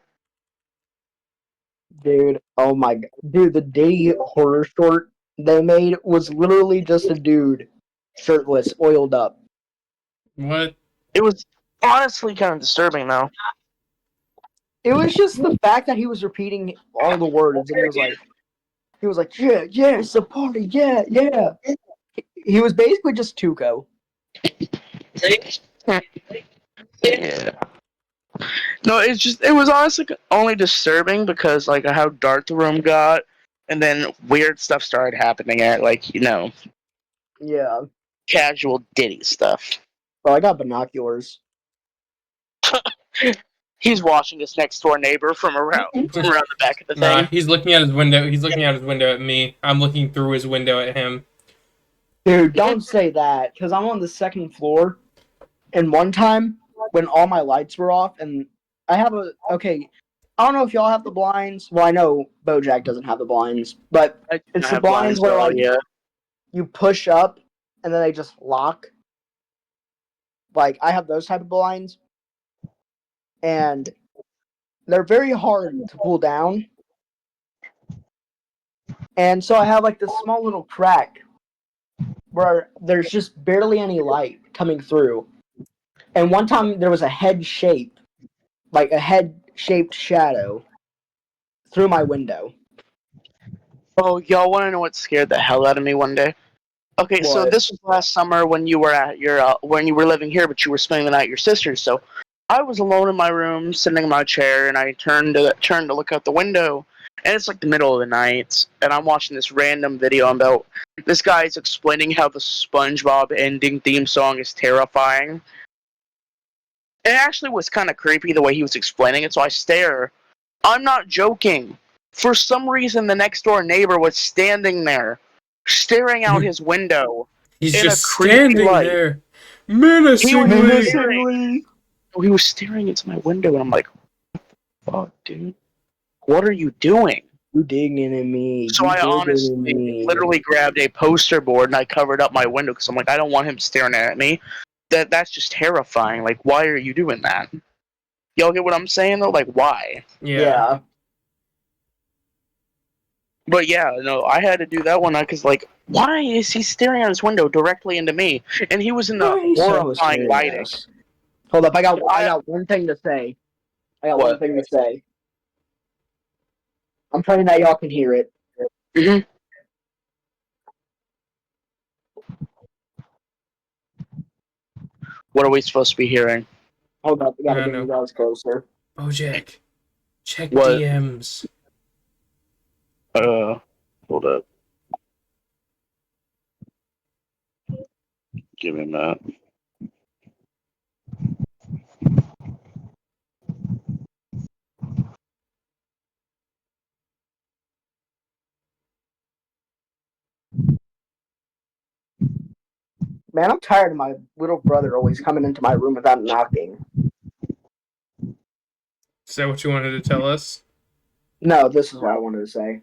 Dude, oh my god. Dude, the Diddy horror short they made was literally just a dude, shirtless, oiled up. What? It was honestly kind of disturbing, though. It was just the fact that he was repeating all the words and he was like, yeah, yeah, it's a party, yeah, yeah. He was basically just Tuco. Yeah. No, it was honestly only disturbing because like how dark the room got, and then weird stuff started happening at Yeah. casual Diddy stuff. Bro, I got binoculars. He's watching his next door neighbor from around the back of the Nah, thing. he's looking at his window. He's looking out his window at me. I'm looking through his window at him. Dude, don't say that, because I'm on the second floor. And one time, when all my lights were off, and I have I don't know if y'all have the blinds. Well, I know Bojack doesn't have the blinds, but it's the blinds where, like, you push up, and then they just lock. Like, I have those type of blinds. And they're very hard to pull down. And so I have, like, this small little crack where there's just barely any light coming through. And one time there was a head shape, like a head-shaped shadow, through my window. Oh, y'all want to know what scared the hell out of me one day? Okay, so What? this was last summer when you were at your when you were living here, but you were spending the night at your sister's. So I was alone in my room, sitting in my chair, and I turned to look out the window, and it's like the middle of the night, and I'm watching this random video about this guy's explaining how the SpongeBob ending theme song is terrifying. It actually was kind of creepy the way he was explaining it, so I stare. I'm not joking. For some reason, the next door neighbor was standing there, staring out his window. He's in just a creepy standing light. there, menacingly. He was staring into my window, and I'm like, "Fuck, dude, what are you doing?" You digging at me. So You I digging at honestly, me. literally grabbed a poster board and I covered up my window because I'm like, I don't want him staring at me. That's just terrifying. Like, why are you doing that? Y'all get what I'm saying though? Like, why? Yeah. But yeah, no, I had to do that one because, like, why is he staring out his window directly into me? And he was in the Why so horrifying lighting. mysterious? Hold up, I got one thing to say. One thing to say. I'm praying that y'all can hear it. Mm-hmm. What are we supposed to be hearing? Hold up, we gotta I get know. you guys closer. Bojack, check What? DMs. Hold up. Give me that. Man, I'm tired of my little brother always coming into my room without knocking. Is that what you wanted to tell us? No, this is what I wanted to say.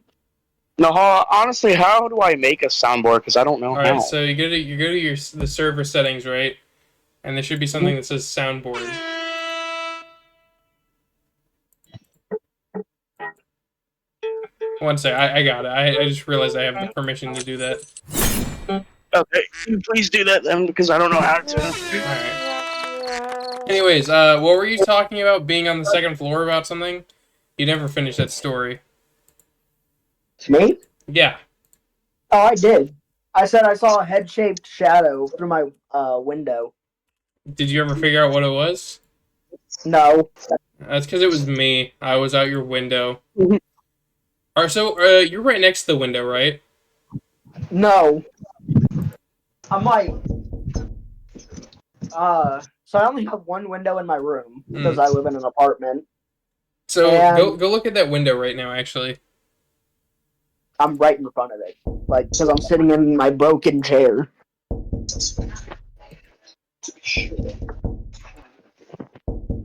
No, honestly, how do I make a soundboard? Because I don't know All how. right, so you go to the server settings, right? And there should be something that says soundboard. One sec, I got it. I just realized I have the permission to do that. Okay, please do that then, because I don't know how to. Alright. Anyways, what were you talking about being on the second floor about something? You never finished that story. Me? Yeah. Oh, I did. I said I saw a head-shaped shadow through my window. Did you ever figure out what it was? No. That's because it was me. I was out your window. Alright, so, you're right next to the window, right? No. I'm like, so I only have one window in my room because I live in an apartment. So, And go look at that window right now, actually. I'm right in front of it, like, because I'm sitting in my broken chair.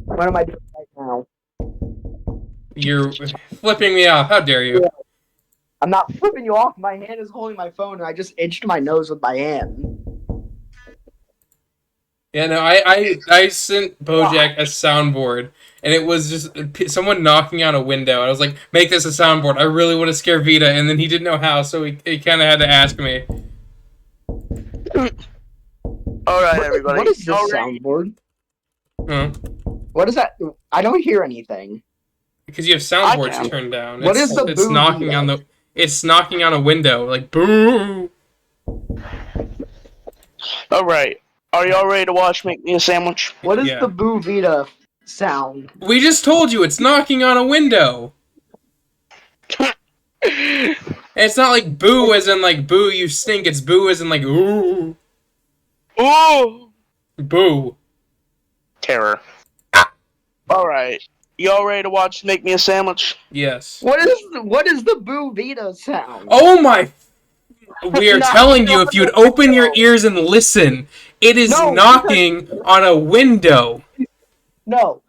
What am I doing right now? You're flipping me off. How dare you? Yeah. I'm not flipping you off. My hand is holding my phone, and I just itched my nose with my hand. Yeah, no, I sent Bojack a soundboard, and it was just someone knocking on a window. I was like, make this a soundboard. I really want to scare Vita, and then he didn't know how, so he kind of had to ask me. Alright, everybody. What is this soundboard? Huh? What is that? I don't hear anything. Because you have soundboards turned down. What is the it's boo knocking Vita? on the It's knocking on a window, like boo. Alright. Are y'all ready to watch Make Me a Sandwich? What is the Boo Vita sound? We just told you it's knocking on a window. It's not like boo as in like boo you stink. It's boo as in like ooh. Ooh! Boo. Terror. Alright. Y'all ready to watch Make Me a Sandwich? Yes. What is the Boo Vita sound? Oh my! We are telling you, if you'd open your ears and listen, it is knocking on a window. No,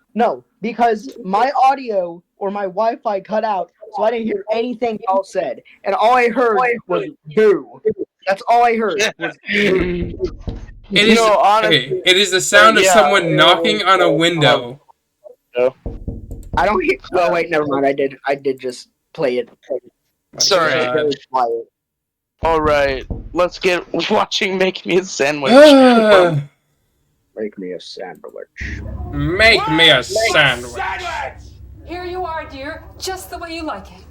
because my audio or my Wi-Fi cut out, so I didn't hear anything y'all said, and all I heard was boo. That's all I heard was boo. It is honestly, it is the sound of someone knocking on a window. I don't hear. Oh wait, never mind. I did just play it. Sorry. Very quiet. Alright, let's get watching Make Me a Sandwich. Make me a sandwich. Make me a sandwich. Here you are, dear, just the way you like it.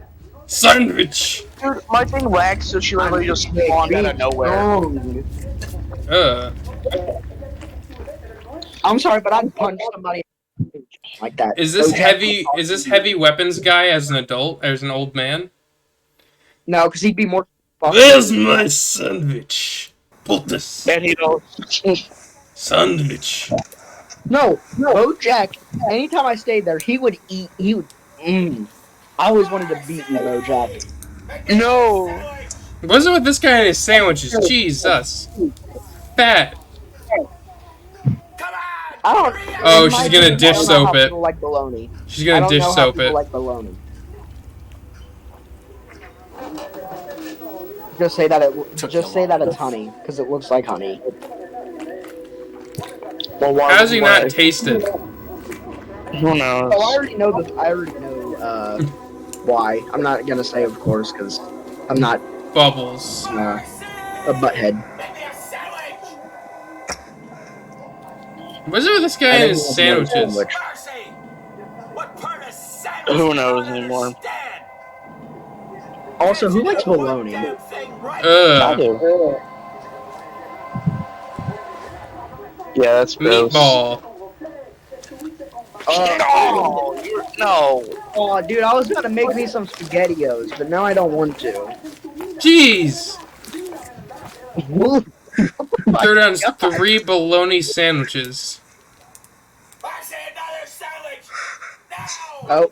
Sandwich. Dude, my thing lags, so she really just spawned out of nowhere. I'm sorry, but I'd punch somebody like that. Is this heavy? Is this heavy weapons guy as an adult, as an old man? No, because he'd be more. Where's my sandwich? Put this. And he don't. Sandwich. No, Bojack. Anytime I stayed there, he would eat. He would. I always wanted to beat Bojack. No. What's it with this guy and his sandwiches? Jesus. Fat. I don't. Oh, she's gonna dish soap it. Like bologna. She's gonna dish soap it. Like bologna. Just say that it's honey, because it looks like honey. Well, how does he not taste it? Who knows? Oh, I already know why. I'm not gonna say, of course, because I'm not Bubbles. a butthead. What's it with this guy and his sandwiches? Who knows anymore? Also, who likes bologna? I do. Yeah, that's gross. Meatball. No. Oh, dude, I was gonna make me some SpaghettiOs, but now I don't want to. Jeez. Throw down 3 bologna sandwiches. Oh.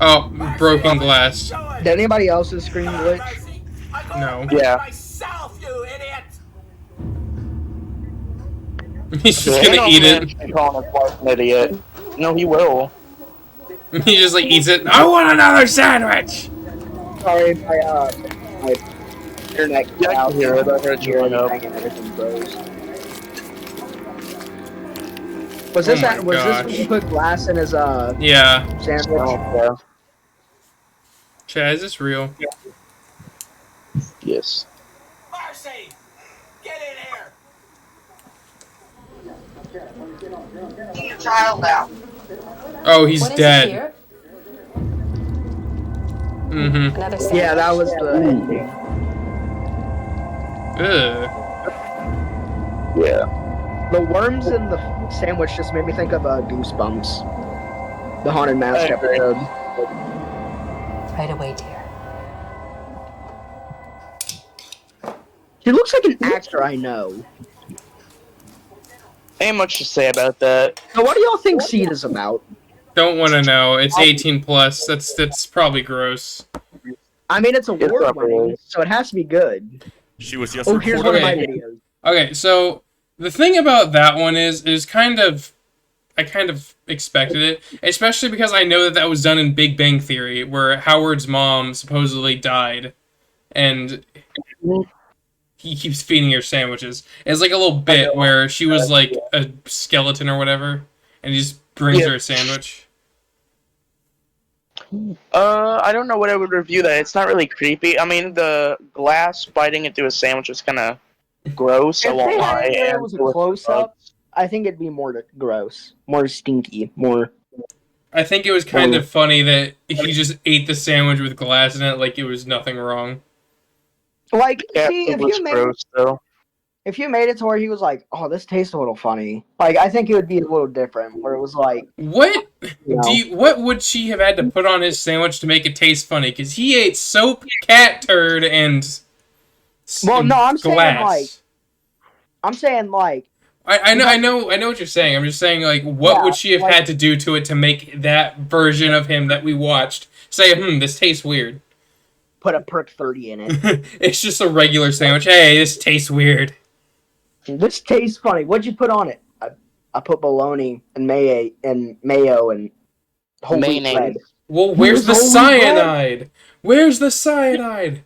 Oh, broken glass. Did anybody else's screen glitch? No. Yeah. He's just gonna eat it. Calling his wife an idiot. No, he will. He just like eats it. I want another sandwich. Sorry, my internet cut out. I heard you went up. And everything froze. Was Oh this my was this when he gosh. put glass in his Yeah. sandwich? Oh, Chad, is this real? yes. Marcy! Get in here! Get your child out. Oh, he's What is it, dead. dear? Mm-hmm. Another sandwich? Yeah, that was the ending. Ugh. Yeah. The worms in the sandwich just made me think of Goosebumps, the haunted mask I agree. episode. Right away, dear. He looks like an actor I know. Ain't much to say about that. So what do y'all think Seed is about? Don't want to know. It's 18 plus. That's probably gross. I mean, it's It's award probably winning, is. so it has to be good. She was just Oh, here's one of my Okay. videos. Okay, so the thing about that one is I kind of expected it, especially because I know that was done in Big Bang Theory, where Howard's mom supposedly died, and he keeps feeding her sandwiches. It's like a little bit where she was like a skeleton or whatever, and he just brings her a sandwich. I don't know what I would review that. It's not really creepy. I mean, the glass biting into a sandwich is kind of gross. I If won't they had lie. it where it And was a it was close up, I think it'd be more gross, more stinky, more. I think it was kind of funny that he just ate the sandwich with glass in it like it was nothing wrong. Like, Yeah, see, it was gross though. if you made it to where he was like, "Oh, this tastes a little funny," like I think it would be a little different. Where it was like, What you know, what would she have had to put on his sandwich to make it taste funny? Because he ate soap, cat turd, and well, no, I'm glass. saying like, I know what you're saying. I'm just saying like, what Yeah, would she have like- had to do to it to make that version of him that we watched say, this tastes weird? put a perk 30 in it. It's just a regular sandwich. Hey, this tastes weird. This tastes funny. What'd you put on it? I put bologna and mayo and whole wheat Mayonnaise. bread. Well, where's the Here's whole wheat bread? cyanide? Where's the cyanide?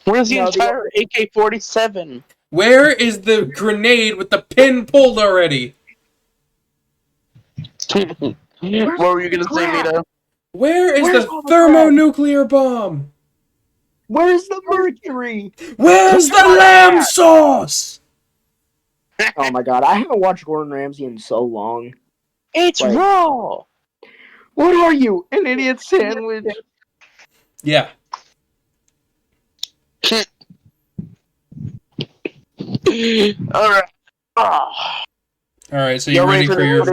Where's the No, entire AK-47? Where is the grenade with the pin pulled already? What were you gonna say, Vito? Where is Where's the all the thermonuclear bomb? Where's the mercury? Where's the lamb sauce? Oh my god, I haven't watched Gordon Ramsay in so long. It's Like- raw. What are you, an idiot sandwich? Yeah. All right. All right, so you Y'all ready ready for for your the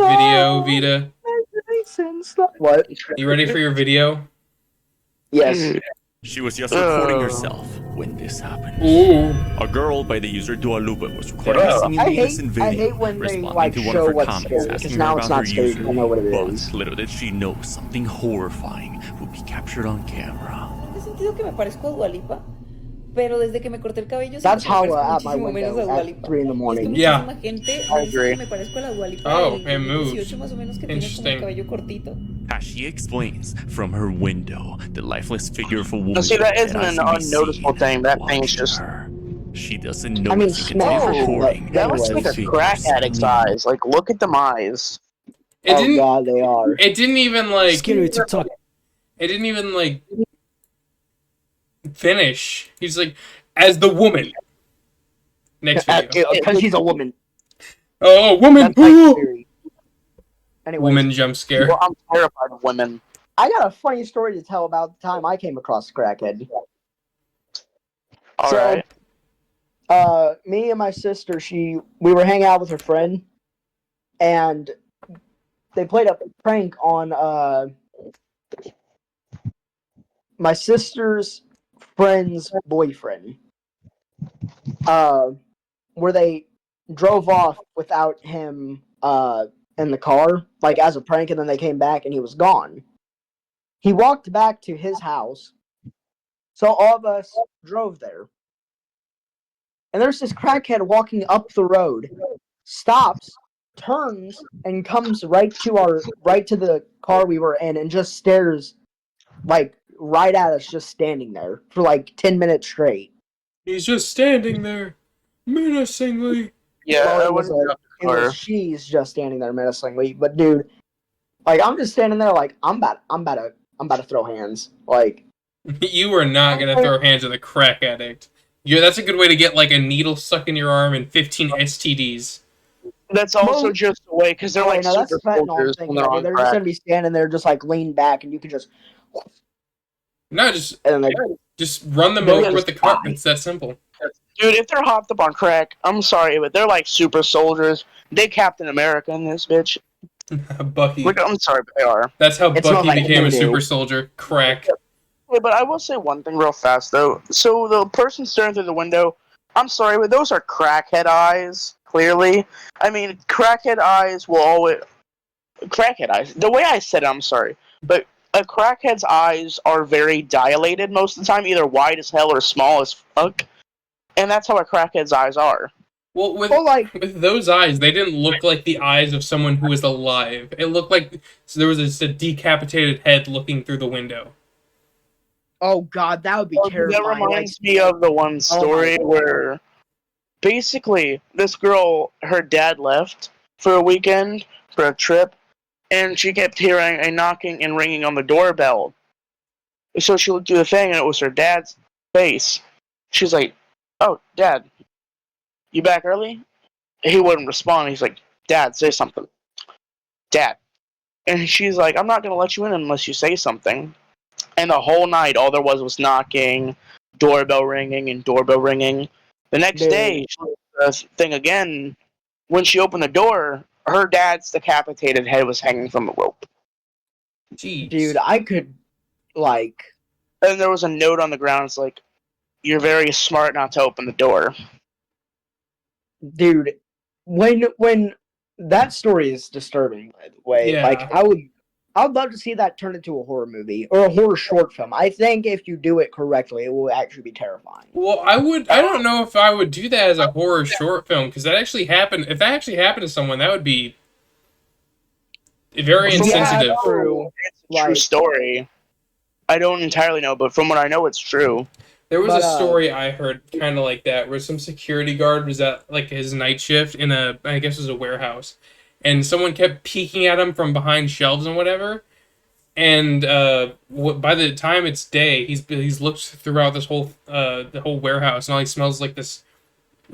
video? video, Vita? What? You ready for your video? Yes. She was just recording herself when this happened. Ooh. A girl by the user Dua Lupa was recording a Yeah. seemingly innocent video, I hate when they responding like to one show of her what's comments scary, because asking now her it's about her not scary. user. I know what it But is. little did she know, something horrifying would be captured on camera. He sentido que me parezco a Dua Lipa, pero desde que me corté el cabello That's siento que me Holla parezco at my muchísimo menos a window Dua at Lipa. 3 in the Y es que morning. Yeah. muchísima gente I me dice agree. que me parezco a la Dua Lipa Oh, del it moves. 2018 más o menos, que tiene como Interesting. el cabello cortito. As she explains from her window, the lifeless figure of a woman Now, see, that isn't as an can be unnoticeable seen thing. That thing's watching just. her. She doesn't know I mean, she continues small, recording. but That looks like a anyways. crack addict's eyes. Like, look at them eyes. It Oh didn't. god, they are. It didn't even like. Scary TikTok. It didn't even like finish. He's like, as the woman. Next video. Because she's a woman. Oh, woman. That's like scary. Anyways, Woman jump scare. Well, I'm terrified of women. I got a funny story to tell about the time I came across a crackhead. All So, right. Me and my sister, we were hanging out with her friend, and they played a prank on my sister's friend's boyfriend, where they drove off without him in the car, like as a prank, and then they came back and he was gone. He walked back to his house, so all of us drove there. And there's this crackhead walking up the road, stops, turns, and comes right to the car we were in, and just stares, like right at us, just standing there for like 10 minutes straight. He's just standing there, menacingly. Yeah, Well, I wouldn't get up the car. she's just standing there menacingly. But dude, like I'm just standing there, like I'm about to throw hands. Like You are not gonna throw hands with a crack addict. Yeah, that's a good way to get like a needle stuck in your arm and 15 STDs. That's also just the way, because they're like no, that's super fentanyl I'm soldiers when thinking they're of. on They're just crack. gonna be standing there, just like lean back, and you can just. No, just run them over with the cart. It's that simple. Dude, if they're hopped up on crack, I'm sorry, but they're like super soldiers. They Captain America in this bitch. Bucky. Like, I'm sorry, but they are. That's how It's not Bucky like became a voodoo. super soldier. Crack. Yeah, but I will say one thing real fast though. So the person staring through the window, I'm sorry, but those are crackhead eyes. Clearly, I mean, crackhead eyes will always. Crackhead eyes. The way I said it, I'm sorry, but a crackhead's eyes are very dilated most of the time, either wide as hell or small as fuck, and that's how a crackhead's eyes are. Well, with those eyes, they didn't look like the eyes of someone who is alive. It looked like there was just a decapitated head looking through the window. Oh God, that would be terrifying. That reminds me of the one story where basically this girl, her dad left for a weekend for a trip, and she kept hearing a knocking and ringing on the doorbell. So she would do the thing, and it was her dad's face. She's like, "Oh, Dad, you back early?" He wouldn't respond. He's like, "Dad, say something." Dad. And she's like, "I'm not going to let you in unless you say something." And the whole night, all there was knocking, doorbell ringing, and doorbell ringing. The next day, she did the thing again. When she opened the door, her dad's decapitated head was hanging from a rope. Jeez. Dude, I could, like... And there was a note on the ground. It's like, "You're very smart not to open the door." Dude, when that story is disturbing, by the way. Yeah. Like, I would love to see that turn into a horror movie or a horror short film. I think if you do it correctly, it will actually be terrifying. Well, I don't know if I would do that as a horror short film, because that actually happened. If that actually happened to someone, that would be very insensitive. It's a true story. I don't entirely know, but from what I know, it's true. There was a story I heard kind of like that, where some security guard was at like his night shift in I guess it was a warehouse, and someone kept peeking at him from behind shelves and whatever. And by the time it's day, he's looked throughout this whole the whole warehouse, and all he smells like this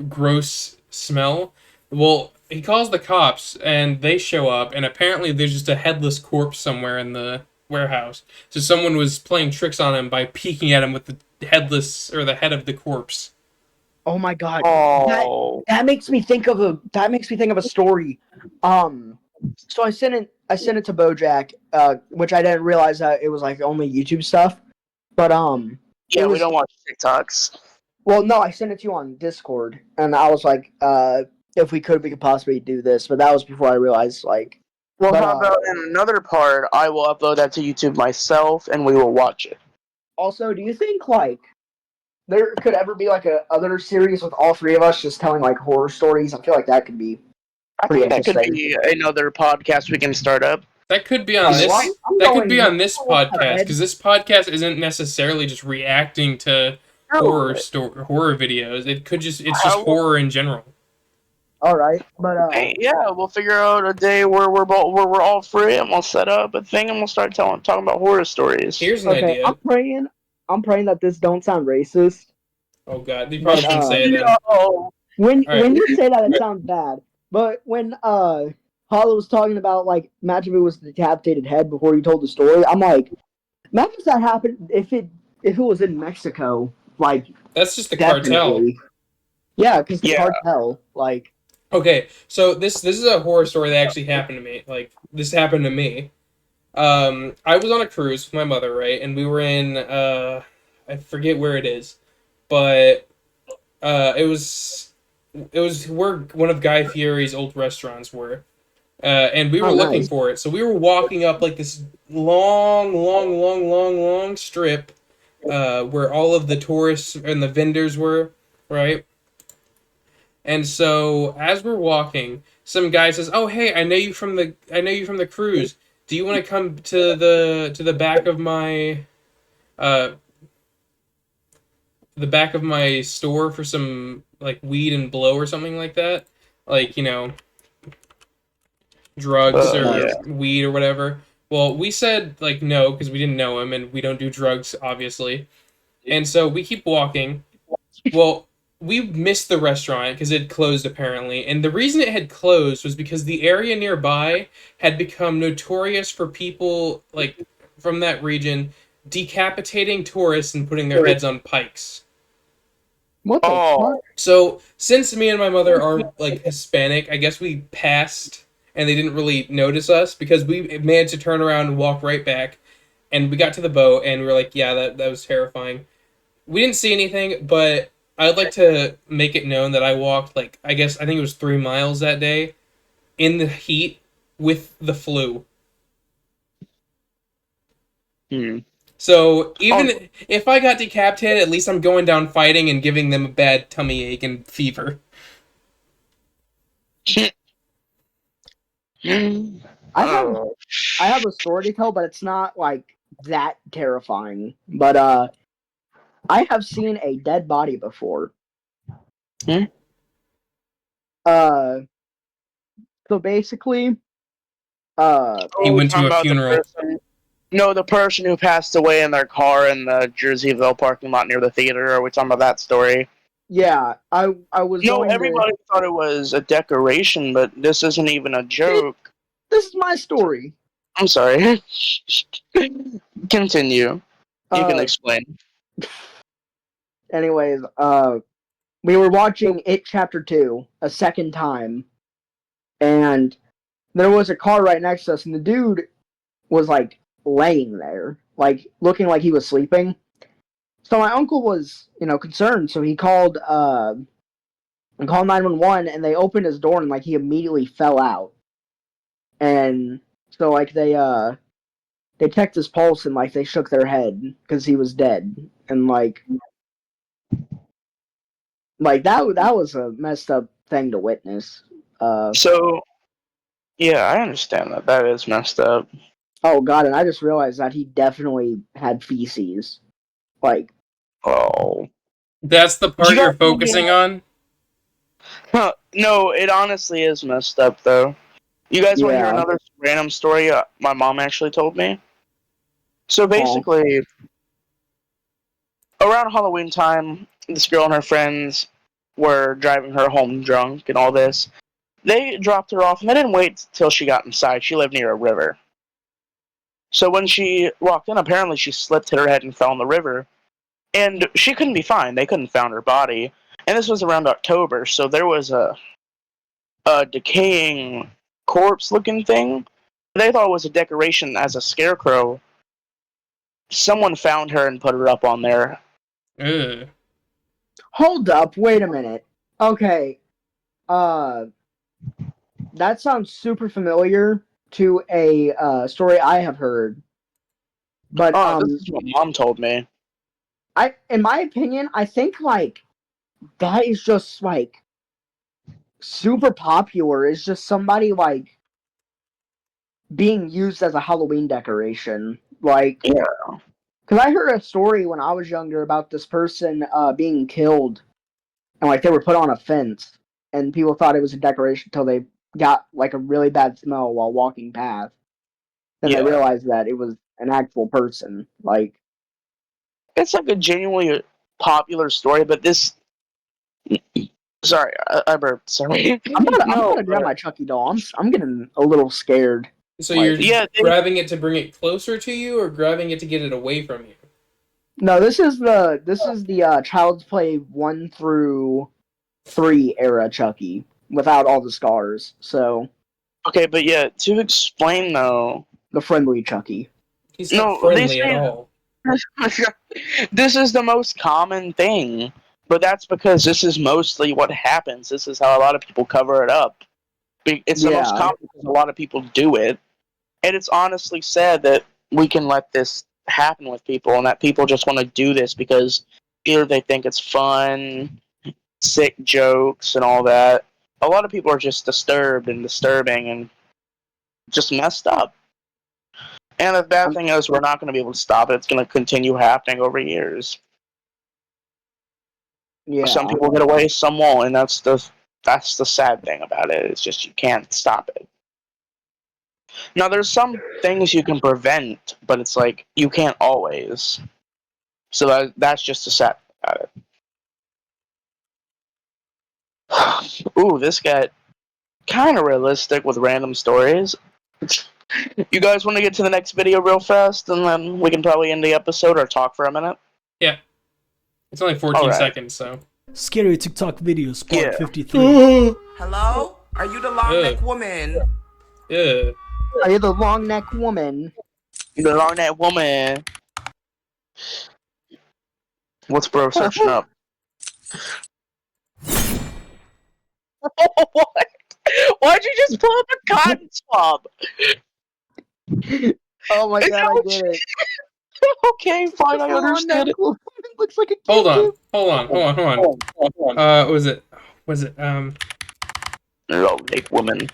gross smell. Well, he calls the cops, and they show up, and apparently there's just a headless corpse somewhere in the warehouse. So someone was playing tricks on him by peeking at him with the headless or the head of the corpse. Oh my God, that makes me think of a story. So I sent it to BoJak, which I didn't realize that it was like only YouTube stuff. But yeah, we don't watch TikToks. Well, no, I sent it to you on Discord, and I was like, if we could possibly do this. But that was before I realized, like. Well, how about in another part, I will upload that to YouTube myself, and we will watch it. Also, do you think like there could ever be like a other series with all three of us just telling like horror stories? I feel like that could be. I think that could be another podcast we can start up. That could be on this. That could be on this podcast, because this podcast isn't necessarily just reacting to horror videos. It's just horror in general. All right, but hey, yeah, we'll figure out a day where we're all free, and we'll set up a thing, and we'll start talking about horror stories. Here's an idea. I'm praying that this don't sound racist. Oh God, you probably shouldn't say that. When you say that, it sounds bad. But when Holla was talking about like imagine if it was the decapitated head before he told the story, I'm like, imagine if that happened if it was in Mexico, like that's just the cartel. Yeah, because the cartel, like. Okay, so this is a horror story that actually happened to me. Like this happened to me. I was on a cruise with my mother, right, and we were in I forget where it is, but it was where one of Guy Fieri's old restaurants were. And we were looking for it. So we were walking up like this long strip where all of the tourists and the vendors were, right? And so as we're walking, some guy says, "Oh, hey, I know you from the cruise. Do you want to come to the back of my store for some like weed and blow or something like that?" like, drugs or Yeah. weed or whatever. Well, we said, like, no, because we didn't know him, and we don't do drugs, obviously. And so we keep walking. Well, we missed the restaurant because it had closed, apparently. And the reason it had closed was because the area nearby had become notorious for people, like, from that region, decapitating tourists and putting their heads on pikes. What the fuck? So, since me and my mother are, like, Hispanic, I guess we passed and they didn't really notice us because we managed to turn around and walk right back. And we got to the boat and we were like, yeah, that was terrifying. We didn't see anything, but I'd like to make it known that I walked, like, I think it was 3 miles that day in the heat with the flu. So even if I got decapitated, at least I'm going down fighting and giving them a bad tummy ache and fever. I have a story to tell, but it's not like that terrifying. But I have seen a dead body before. So basically, He went to a funeral. The person who passed away in their car in the Jerseyville parking lot near the theater. Are we talking about that story? Yeah, I was. No, everybody thought it was a decoration, but this isn't even a joke. This is my story. I'm sorry. Continue. You can explain. Anyways, we were watching It Chapter 2 a second time, and there was a car right next to us, and the dude was, like, laying there, like, looking like he was sleeping. So my uncle was, concerned, so he called 911, and they opened his door, and, like, he immediately fell out. And so, like, they checked his pulse, and, like, they shook their head, because he was dead. And, like, that was a messed up thing to witness. Yeah, I understand that. That is messed up. Oh god, and I just realized that he definitely had feces. Like, that's the part you're focusing on? No, it honestly is messed up, though. You guys want to hear another random story my mom actually told me? So basically, around Halloween time, this girl and her friends were driving her home drunk and all this. They dropped her off, and they didn't wait till she got inside. She lived near a river. So when she walked in, apparently she slipped, hit her head, and fell in the river. And she couldn't be found. They couldn't find her body. And this was around October, so there was a decaying corpse-looking thing. They thought it was a decoration as a scarecrow. Someone found her and put her up on there. Hold up, wait a minute. Okay, that sounds super familiar to a story I have heard. But this is what Mom told me. In my opinion, I think like that is just like super popular. It's just somebody like being used as a Halloween decoration. Like, yeah, because I heard a story when I was younger about this person being killed, and like they were put on a fence, and people thought it was a decoration until they got like a really bad smell while walking past. Then they realized that it was an actual person. Like, it's like a genuinely popular story, but this. Sorry, I burped. Sorry. I'm gonna grab my Chucky doll. I'm getting a little scared. So you're grabbing it to bring it closer to you, or grabbing it to get it away from you? No, this is the Child's Play 1 through 3 era Chucky without all the scars. So. Okay, but yeah, to explain though. The friendly Chucky. He's not friendly at all. This is the most common thing, but that's because this is mostly what happens. This is how a lot of people cover it up. It's the most common because a lot of people do it, and it's honestly sad that we can let this happen with people, and that people just want to do this because either they think it's fun, sick jokes, and all that. A lot of people are just disturbed and disturbing and just messed up. And the bad thing is, we're not going to be able to stop it. It's going to continue happening over years. Yeah. Some people get away, some won't, and that's the That's the sad thing about it. It's just you can't stop it. Now, there's some things you can prevent, but it's like you can't always. So that's just the sad thing about it. Ooh, this got kind of realistic with random stories. You guys want to get to the next video real fast, and then we can probably end the episode or talk for a minute? Yeah. It's only 14 seconds, so. Scary TikTok videos, part 53. Hello? Are you the long neck woman? Yeah. Are you the long neck woman? The long neck woman. What's bro searching up? What? Why'd you just pull up a cotton swab? Oh my god, I get it. Okay, fine, I understand it. Looks like a Hold on. Was it? Long neck woman.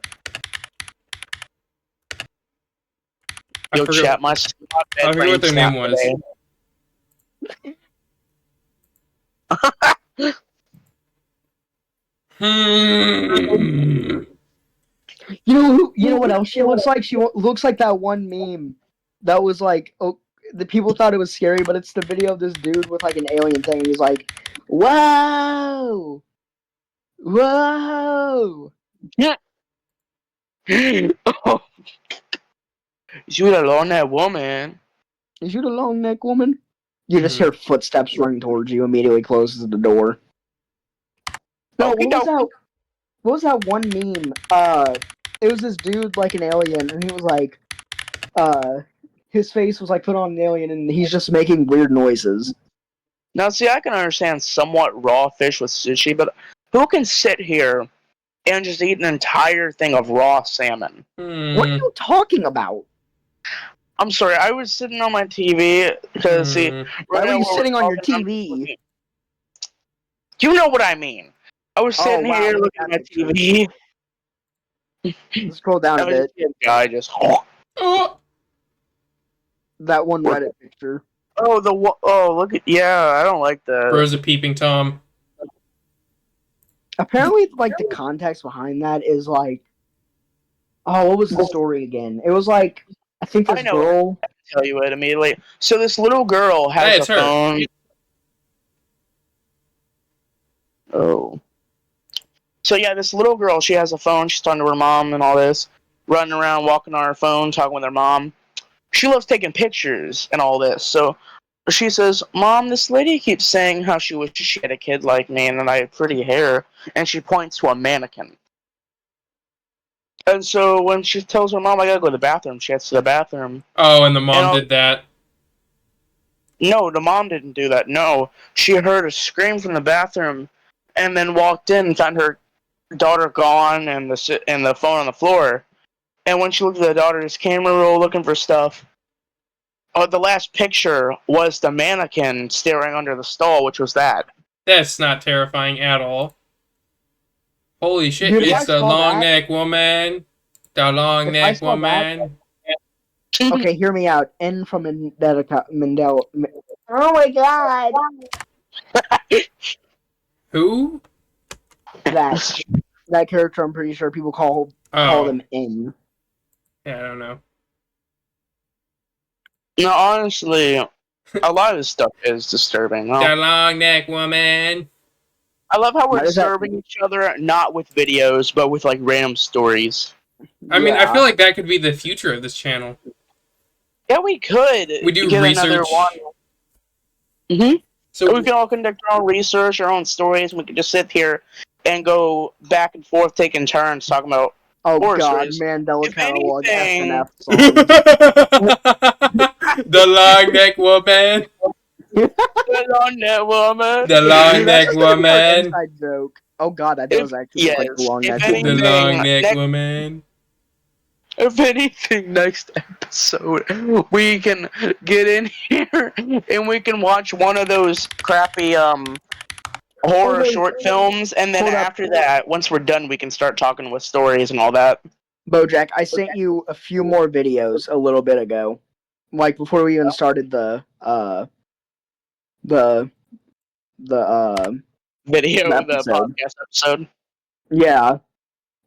Yo, chat, my I forget what their name was. You know what else she looks like? She looks like that one meme that was like, oh, the people thought it was scary, but it's the video of this dude with like an alien thing. And he's like, "Whoa, whoa!" Yeah. Oh. Is you the long neck woman? Is you the long neck woman? You just hear footsteps running towards you. Immediately closes the door. No, what was that one meme? It was this dude like an alien, and he was like, his face was like put on an alien, and he's just making weird noises. Now, see, I can understand somewhat raw fish with sushi, but who can sit here and just eat an entire thing of raw salmon? What are you talking about? I'm sorry, I was sitting on my TV because see, why were you sitting on your TV? You know what I mean. I was sitting here looking at my TV. Scroll down a bit. Guy just. That one Reddit picture. Oh, look at I don't like that. Bro's a peeping Tom. Apparently, like the context behind that is like, oh, what was the story again? It was like I think this girl. I can tell you it immediately. So this little girl has a phone. Oh. So yeah, this little girl, she has a phone. She's talking to her mom and all this, running around, walking on her phone, talking with her mom. She loves taking pictures and all this. So she says, "Mom, this lady keeps saying how she wishes she had a kid like me and that I had pretty hair." And she points to a mannequin. And so when she tells her mom, "I gotta go to the bathroom," she heads to the bathroom. Oh, and the mom did that. No, the mom didn't do that. No, she heard a scream from the bathroom, and then walked in and found her daughter gone and the phone on the floor. And when she looked at the daughter's camera roll looking for stuff, the last picture was the mannequin staring under the stall, which was that. That's not terrifying at all. Holy shit, Dude, it's the long neck woman. The long neck woman. Okay, hear me out. N from Mandela. Oh my god. Who? That character, I'm pretty sure people call them N. Yeah, I don't know. No, honestly, a lot of this stuff is disturbing. The long neck woman. I love how we're disturbing each other, not with videos, but with like random stories. I mean, I feel like that could be the future of this channel. Yeah, we could. We do get research. Another one. So we can all conduct our own research, our own stories, and we can just sit here and go back and forth, taking turns talking about. Oh god, stories. Mandela catalog SNF songs. The long neck woman. The long neck woman. The long neck woman. Inside joke. Oh god, that does actually look like the long neck woman. The long neck woman. If anything, next episode we can get in here and we can watch one of those crappy horror short films, and then after that, once we're done, we can start talking with stories and all that. Bojack, I sent you a few more videos a little bit ago, like before we even started the video, the podcast episode. Yeah,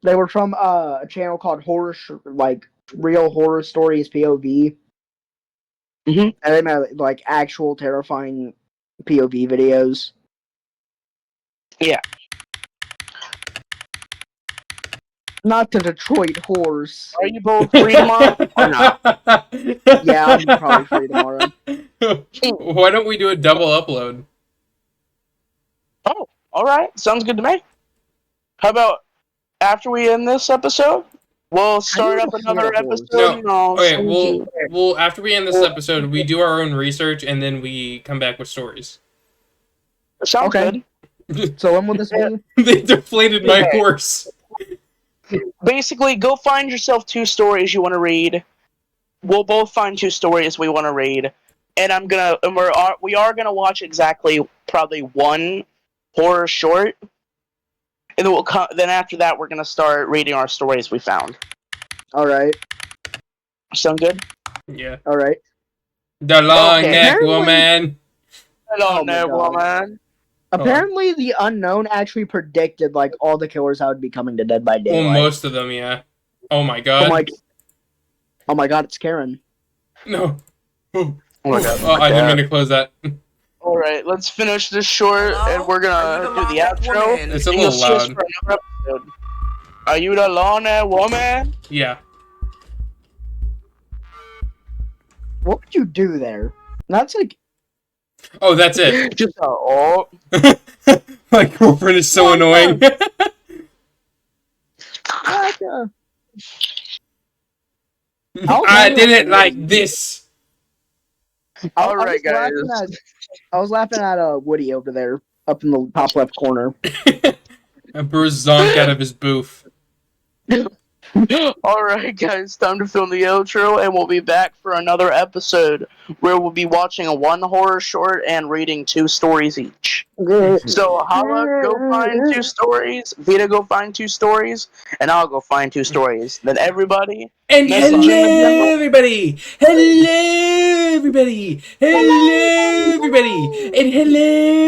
they were from a channel called Real Horror Stories POV, Mm-hmm. and they made like actual terrifying POV videos. Yeah. Not the Detroit horse. Are you both free tomorrow or not? Yeah, I'm probably free tomorrow. Why don't we do a double upload? Oh, all right. Sounds good to me. How about after we end this episode, we'll start up another episode No. and I'll Okay, send you. we'll after we end this episode, we do our own research and then we come back with stories. Sounds good. So when will this be? They deflated my horse. Basically, go find yourself 2 stories you want to read. We'll both find 2 stories we want to read, and we are gonna watch exactly probably 1 horror short, and then then after that we're gonna start reading our stories we found. All right. Sound good? Yeah. All right. The long neck woman. The long neck woman. Apparently, the unknown actually predicted like all the killers that would be coming to Dead by Daylight. Well, most of them, yeah. Oh my god. Oh my god, it's Karen. No. Oh my god. Oh, I didn't mean to close that. All right, let's finish this short, and we're gonna do the outro. It's a little loud. For another episode. Are you the long neck woman? Yeah. What would you do there? That's like. Oh, that's it. Just oh. My girlfriend is so annoying. I did it like this. All right, guys. I was laughing at Woody over there, up in the top left corner. A Bruce zonked out of his booth. Alright guys, time to film the outro, and we'll be back for another episode where we'll be watching 1 horror short and reading 2 stories each. So Holla, go find 2 stories, Vita, go find 2 stories, and I'll go find 2 stories. Then everybody... And hello everybody! Hello everybody! Hello everybody! And hello...